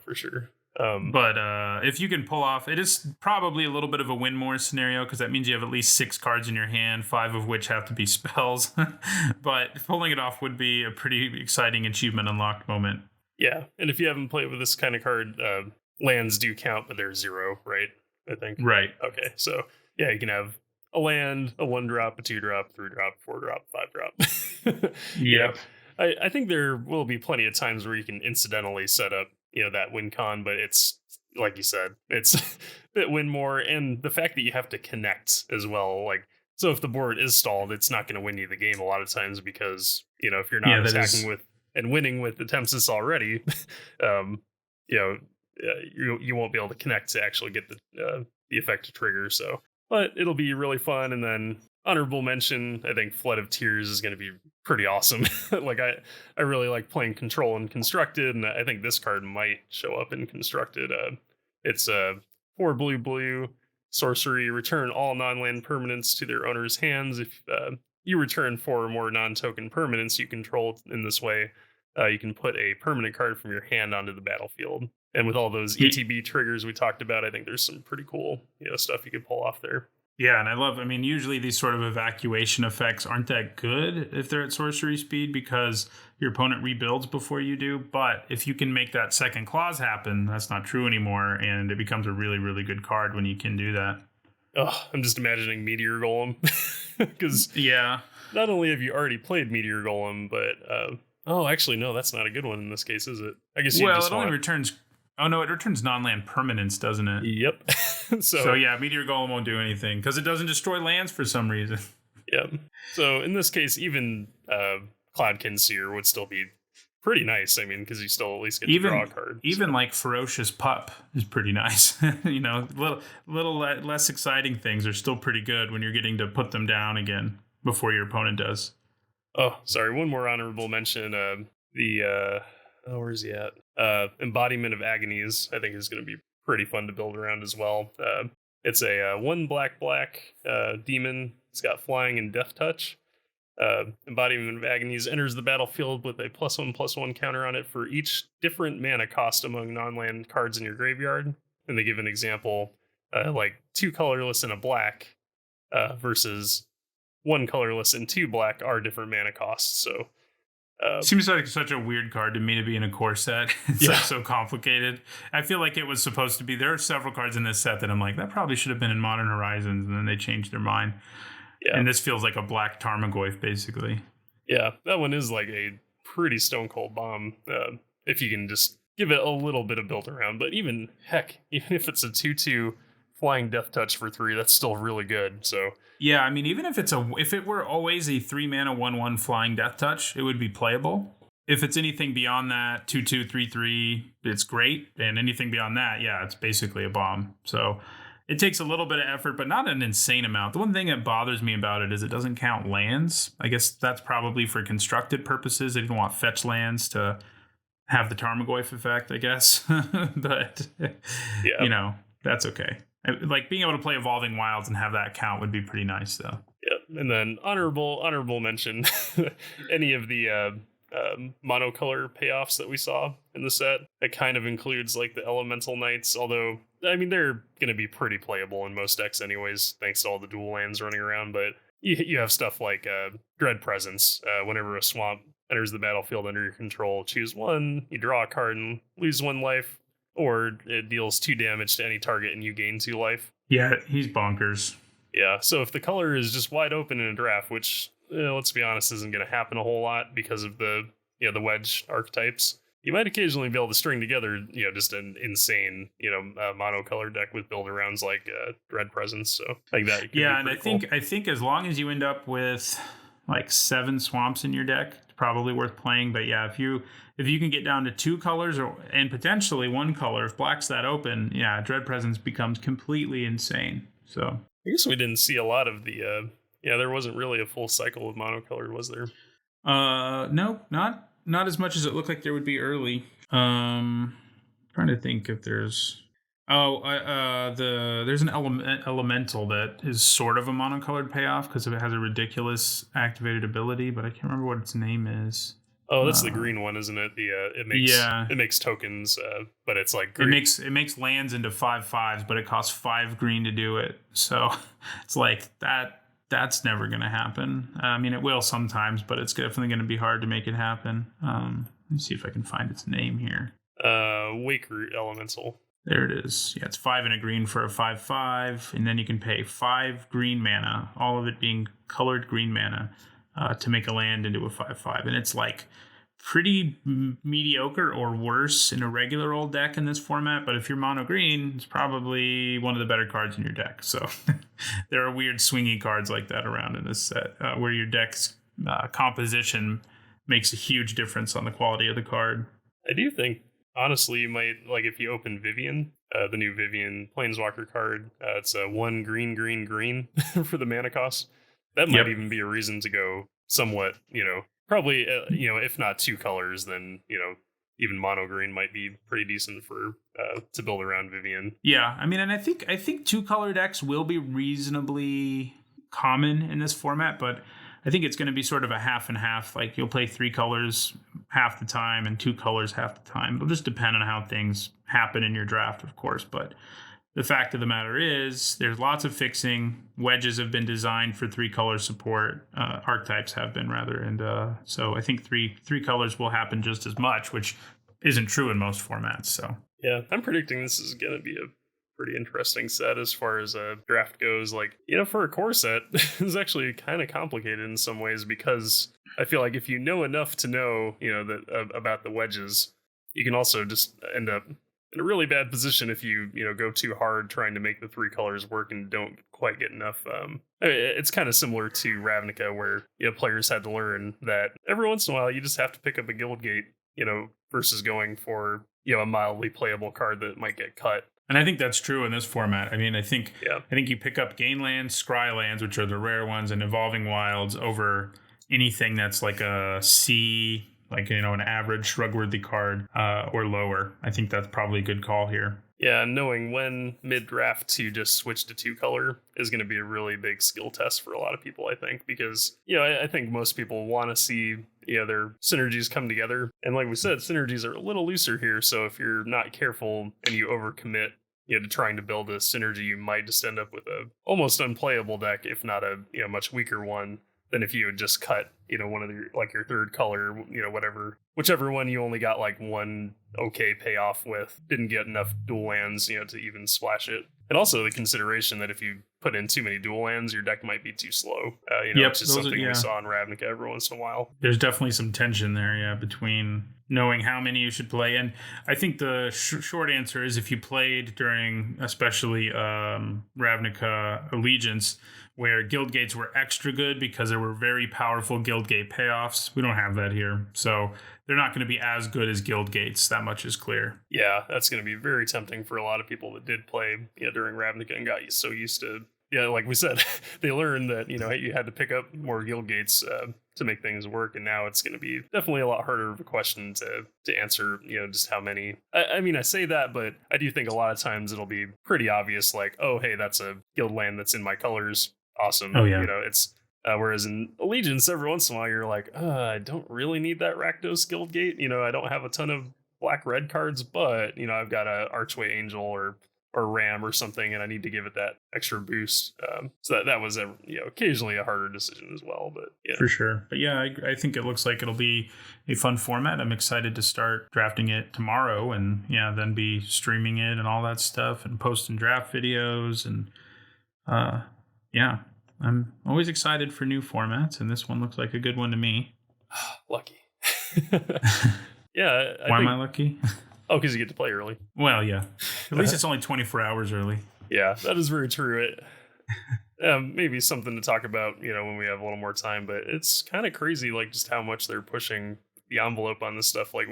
for sure. But if you can pull off, it is probably a little bit of a win more scenario because that means you have at least 6 cards in your hand, 5 of which have to be spells. But pulling it off would be a pretty exciting achievement unlocked moment. Yeah, and if you haven't played with this kind of card, lands do count, but they're 0, right? I think. Right. Okay, so yeah, you can have a land, a 1-drop, a 2-drop, 3-drop, 4-drop, 5-drop. Yep. I think there will be plenty of times where you can incidentally set up, that win con, but it's like you said, it's a bit win more, and the fact that you have to connect as well. Like, so if the board is stalled, it's not going to win you the game a lot of times because if you're not attacking with and winning with the Tempest already, you won't be able to connect to actually get the effect to trigger. So, but it'll be really fun, and then. Honorable mention, I think Flood of Tears is going to be pretty awesome. Like I really like playing Control and Constructed, and I think this card might show up in Constructed. It's 4 blue sorcery. Return all non-land permanents to their owner's hands. If you return 4 or more non-token permanents you control in this way, you can put a permanent card from your hand onto the battlefield. And with all those ETB triggers we talked about, I think there's some pretty cool stuff you could pull off there. Yeah, and usually these sort of evacuation effects aren't that good if they're at sorcery speed because your opponent rebuilds before you do. But if you can make that second clause happen, that's not true anymore, and it becomes a really, really good card when you can do that. Oh, I'm just imagining Meteor Golem. Because not only have you already played Meteor Golem, but... actually, no, that's not a good one in this case, is it? I guess you just only returns... Oh, no, it returns non-land permanents, doesn't it? Yep. So yeah, Meteor Golem won't do anything because it doesn't destroy lands for some reason. Yeah. So in this case, even Cloudkin Seer would still be pretty nice. I mean, because you still at least get to draw a card. Even like Ferocious Pup is pretty nice. Little less exciting things are still pretty good when you're getting to put them down again before your opponent does. Oh, sorry. One more honorable mention. Where's he at? Embodiment of Agonies, I think, is going to be pretty fun to build around as well. It's a 1 black demon. It's got flying and death touch. Embodiment of Agonies enters the battlefield with a +1/+1 counter on it for each different mana cost among non-land cards in your graveyard. And they give an example, like 2 colorless and a black versus 1 colorless and 2 black are different mana costs. So seems like such a weird card to me to be in a core set. It's like so complicated. I feel like it was supposed to be. There are several cards in this set that I'm like, that probably should have been in Modern Horizons, and then they changed their mind. Yeah. And this feels like a black Tarmogoyf, basically. Yeah, that one is like a pretty stone cold bomb. If you can just give it a little bit of build around. But even if it's a 2/2 flying death touch for 3, that's still really good. So yeah, I mean, even if it were always a 3 mana 1/1 flying death touch, it would be playable. If it's anything beyond that, 2/2 3/3, it's great. And anything beyond that, yeah, it's basically a bomb. So it takes a little bit of effort, but not an insane amount. The one thing that bothers me about it is it doesn't count lands. I guess that's probably for constructed purposes. They didn't want fetch lands to have the Tarmogoyf effect, I guess. But that's okay. Like being able to play Evolving Wilds and have that count would be pretty nice, though. Yeah, and then honorable mention, any of the monocolor payoffs that we saw in the set. It kind of includes like the Elemental Knights, although I mean they're going to be pretty playable in most decks, anyways, thanks to all the dual lands running around. But you have stuff like Dread Presence. Whenever a swamp enters the battlefield under your control, choose 1, you draw a card and lose 1 life. Or it deals 2 damage to any target and you gain 2 life. Yeah, he's bonkers. Yeah, so if the color is just wide open in a draft, which let's be honest isn't going to happen a whole lot because of the wedge archetypes, you might occasionally be able to string together just an insane monocolor deck with build arounds like Dread Presence. So like that. Yeah, and I think as long as you end up with like 7 swamps in your deck, it's probably worth playing. But yeah, if you can get down to 2 colors and potentially 1 color, if black's that open, yeah, Dread Presence becomes completely insane. So I guess we didn't see a lot of the Yeah, there wasn't really a full cycle of monocolored, was there? No, not as much as it looked like there would be early. Trying to think if there's. Oh, there's an elemental that is sort of a monocolored payoff because it has a ridiculous activated ability, but I can't remember what its name is. Oh, that's the green one, isn't it? The Yeah, it makes tokens, but it's like it green. makes lands into 5/5s, but it costs 5 green to do it. So it's like that. That's never going to happen. I mean, it will sometimes, but it's definitely going to be hard to make it happen. Let me see if I can find its name here. Waker Elemental. There it is. Yeah, it's 5 and a green for a 5/5, and then you can pay 5 green mana, all of it being colored green mana, to make a land into a 5/5, and it's like pretty mediocre or worse in a regular old deck in this format. But if you're mono green, it's probably one of the better cards in your deck. So there are weird swingy cards like that around in this set, where your deck's composition makes a huge difference on the quality of the card. I do think, honestly, you might, like, if you open Vivian, the new Vivian Planeswalker card, it's a 1 green, green, green for the mana cost. That might even be a reason to go somewhat, probably, if not 2 colors, then, even mono green might be pretty decent for to build around Vivian. Yeah, I mean, and I think 2-color decks will be reasonably common in this format, but I think it's going to be sort of a half and half. Like you'll play 3 colors half the time and 2 colors half the time. It'll just depend on how things happen in your draft, of course. But the fact of the matter is, there's lots of fixing. Wedges have been designed for 3-color support. Archetypes have been, rather, and so I think three colors will happen just as much, which isn't true in most formats. So yeah, I'm predicting this is going to be a pretty interesting set as far as a draft goes. Like, for a core set, it's actually kind of complicated in some ways, because I feel like if you know enough to know, that about the wedges, you can also just end up in a really bad position if you go too hard trying to make the 3 colors work and don't quite get enough. It's kind of similar to Ravnica, where players had to learn that every once in a while you just have to pick up a Guildgate, versus going for a mildly playable card that might get cut. And I think that's true in this format. I mean, I think you pick up Gain lands, Scry lands, which are the rare ones, and Evolving Wilds over anything that's like a C, like, an average shrug-worthy card, or lower. I think that's probably a good call here. Yeah, knowing when mid-draft to just switch to 2-color is going to be a really big skill test for a lot of people, I think, because, I think most people want to see, their synergies come together. And like we said, synergies are a little looser here, so if you're not careful and you overcommit, to trying to build a synergy, you might just end up with a almost unplayable deck, if not a, much weaker one than if you had just cut, one of your, like, your 3rd color, whichever one you only got like one okay payoff with, didn't get enough dual lands, to even splash it. And also the consideration that if you put in too many dual lands, your deck might be too slow, which is something we saw in Ravnica every once in a while. There's definitely some tension there, between knowing how many you should play. And I think the short answer is, if you played during especially Ravnica Allegiance, where Guildgates were extra good because there were very powerful Guildgate payoffs. We don't have that here. So they're not going to be as good as Guildgates. That much is clear. Yeah, that's going to be very tempting for a lot of people that did play during Ravnica and got so used to, like we said, they learned that, you had to pick up more Guildgates to make things work. And now it's going to be definitely a lot harder of a question to answer, just how many. I mean, I say that, but I do think a lot of times it'll be pretty obvious, like, oh, hey, that's a guild land that's in my colors. Awesome. Oh, yeah. It's whereas in Allegiance, every once in a while you're like, I don't really need that Rakdos Guildgate. I don't have a ton of black-red cards, but I've got a Archway Angel or Ram or something, and I need to give it that extra boost. So that was occasionally a harder decision as well. But yeah, for sure. But yeah, I think it looks like it'll be a fun format. I'm excited to start drafting it tomorrow, and then be streaming it and all that stuff, and posting draft videos, and I'm always excited for new formats, and this one looks like a good one to me. Lucky. Yeah. Why am I lucky? Oh, because you get to play early. Well, yeah. At least it's only 24 hours early. Yeah, that is very true. Maybe something to talk about, when we have a little more time, but it's kind of crazy, like, just how much they're pushing the envelope on this stuff. Like,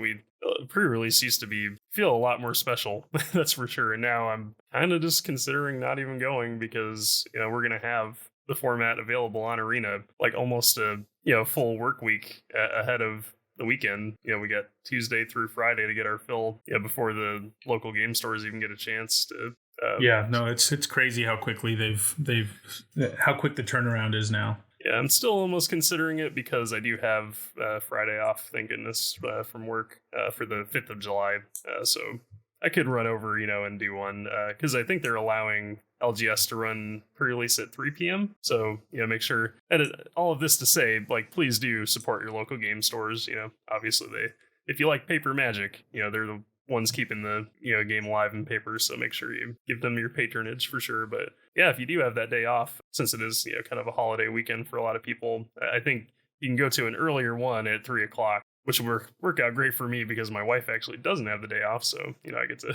pre-release used to feel a lot more special, that's for sure. And now I'm kind of just considering not even going, because, we're going to have the format available on Arena, like almost a full work week ahead of the weekend. We got Tuesday through Friday to get our fill before the local game stores even get a chance to. It's crazy how quickly how quick the turnaround is now. Yeah, I'm still almost considering it because I do have Friday off, thank goodness, from work for the 5th of July. So I could run over, and do one because I think they're allowing LGS to run pre-release at 3 p.m. So, make sure, and all of this to say, like, please do support your local game stores. Obviously if you like paper Magic, they're the ones keeping the game alive in paper, so make sure you give them your patronage for sure. But yeah, if you do have that day off, since it is kind of a holiday weekend for a lot of people, I think you can go to an earlier one at 3:00, which would work out great for me because my wife actually doesn't have the day off. So, I get to,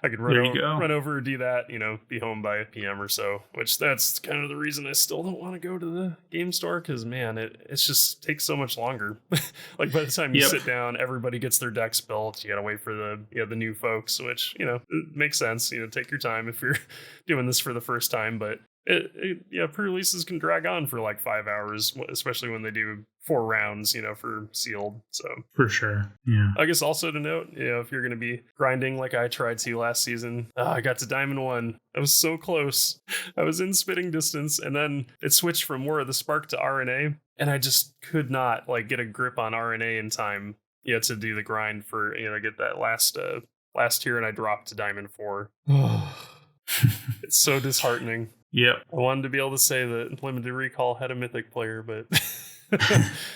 I could run over, do that, be home by PM or so, which that's kind of the reason I still don't want to go to the game store. Cause man, it's just takes so much longer. Like by the time you sit down, everybody gets their decks built. You got to wait for the new folks, which, it makes sense, take your time if you're doing this for the first time, but pre-releases can drag on for like 5 hours, especially when they do 4 rounds, for sealed. So for sure. Yeah. I guess also to note, if you're going to be grinding like I tried to last season, I got to Diamond 1. I was so close. I was in spitting distance, and then it switched from War of the Spark to RNA, and I just could not get a grip on RNA in time to do the grind for, get that last tier, and I dropped to Diamond 4. It's so disheartening. Yep. I wanted to be able to say that Limited Recall had a Mythic player, but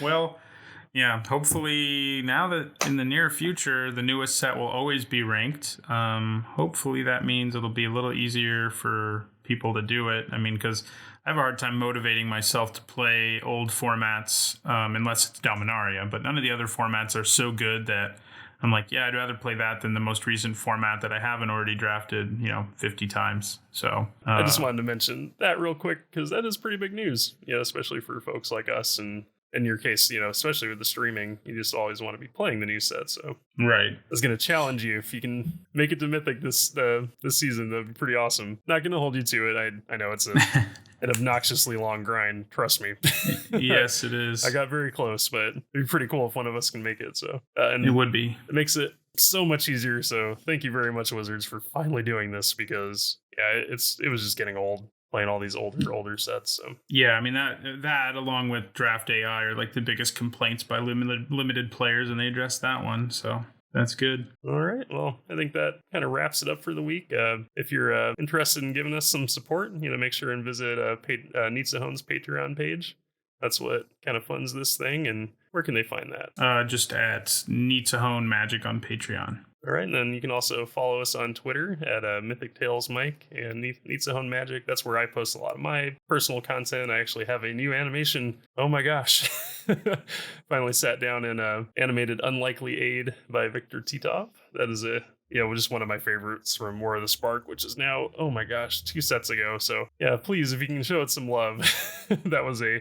well, yeah, hopefully now that in the near future the newest set will always be ranked, hopefully that means it'll be a little easier for people to do it. I mean, because I have a hard time motivating myself to play old formats unless it's Dominaria, but none of the other formats are so good that I'm like, yeah, I'd rather play that than the most recent format that I haven't already drafted, 50 times. So I just wanted to mention that real quick because that is pretty big news, especially for folks like us. And in your case, especially with the streaming, you just always want to be playing the new set. So right. I was going to challenge you if you can make it to Mythic this season. That'd be pretty awesome. Not going to hold you to it. I know it's an obnoxiously long grind. Trust me. Yes, it is. I got very close, but it'd be pretty cool if one of us can make it. So and it would be. It makes it so much easier. So thank you very much, Wizards, for finally doing this because it was just getting old playing all these older sets. So yeah, I mean that along with Draft AI are like the biggest complaints by limited players, and they addressed that one. So that's good. All right. Well, I think that kind of wraps it up for the week. If you're interested in giving us some support, make sure and visit Nitsahone's Patreon page. That's what kind of funds this thing. And where can they find that? Just at Nitsahone Magic on Patreon. All right, and then you can also follow us on Twitter at Mythic Tales Mike and Nitsahone Magic. That's where I post a lot of my personal content. I actually have a new animation. Oh my gosh. Finally sat down and animated Unlikely Aid by Victor Titov. That is just one of my favorites from War of the Spark, which is now, oh my gosh, 2 sets ago. So yeah, please, if you can show it some love. That was a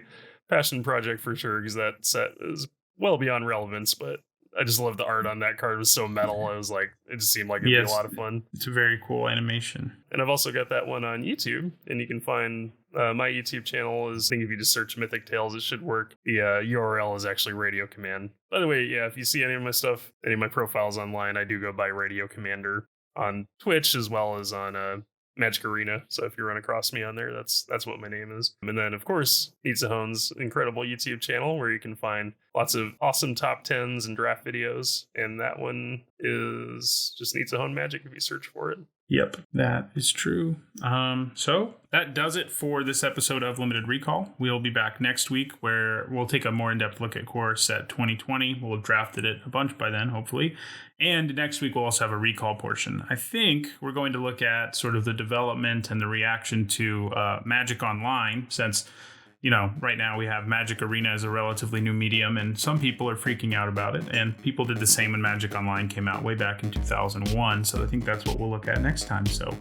passion project for sure, because that set is well beyond relevance, but I just love the art on that card. It was so metal. I was like, it just seemed like it'd be a lot of fun. It's a very cool animation. And I've also got that one on YouTube, and you can find my YouTube channel is, I think if you just search Mythic Tales, it should work. The URL is actually Radio Command. By the way, yeah, if you see any of my stuff, any of my profiles online, I do go by Radio Commander on Twitch as well as on Magic Arena. So if you run across me on there, that's what my name is. And then of course, Nitsahone's incredible YouTube channel where you can find lots of awesome top 10s and draft videos. And that one is just Nitsahone Magic if you search for it. Yep, that is true. So that does it for this episode of Limited Recall. We'll be back next week where we'll take a more in-depth look at Core Set 2020. We'll have drafted it a bunch by then, hopefully. And next week we'll also have a recall portion. I think we're going to look at sort of the development and the reaction to Magic Online, since right now we have Magic Arena as a relatively new medium, and some people are freaking out about it. And people did the same when Magic Online came out way back in 2001. So I think that's what we'll look at next time. So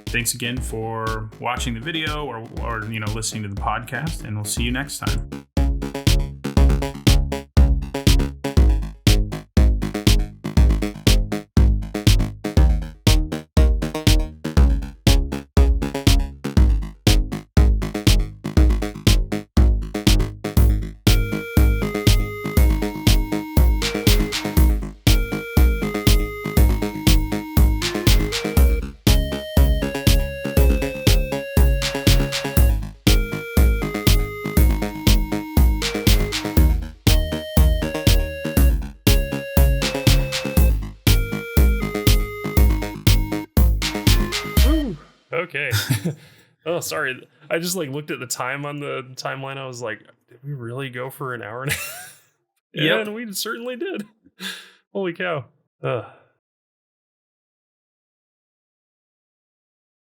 thanks again for watching the video or listening to the podcast, and we'll see you next time. Okay. Oh, sorry. I just like looked at the time on the timeline. I was like, did we really go for an hour and a half? Yeah, Yep. and we certainly did. Holy cow. Ugh.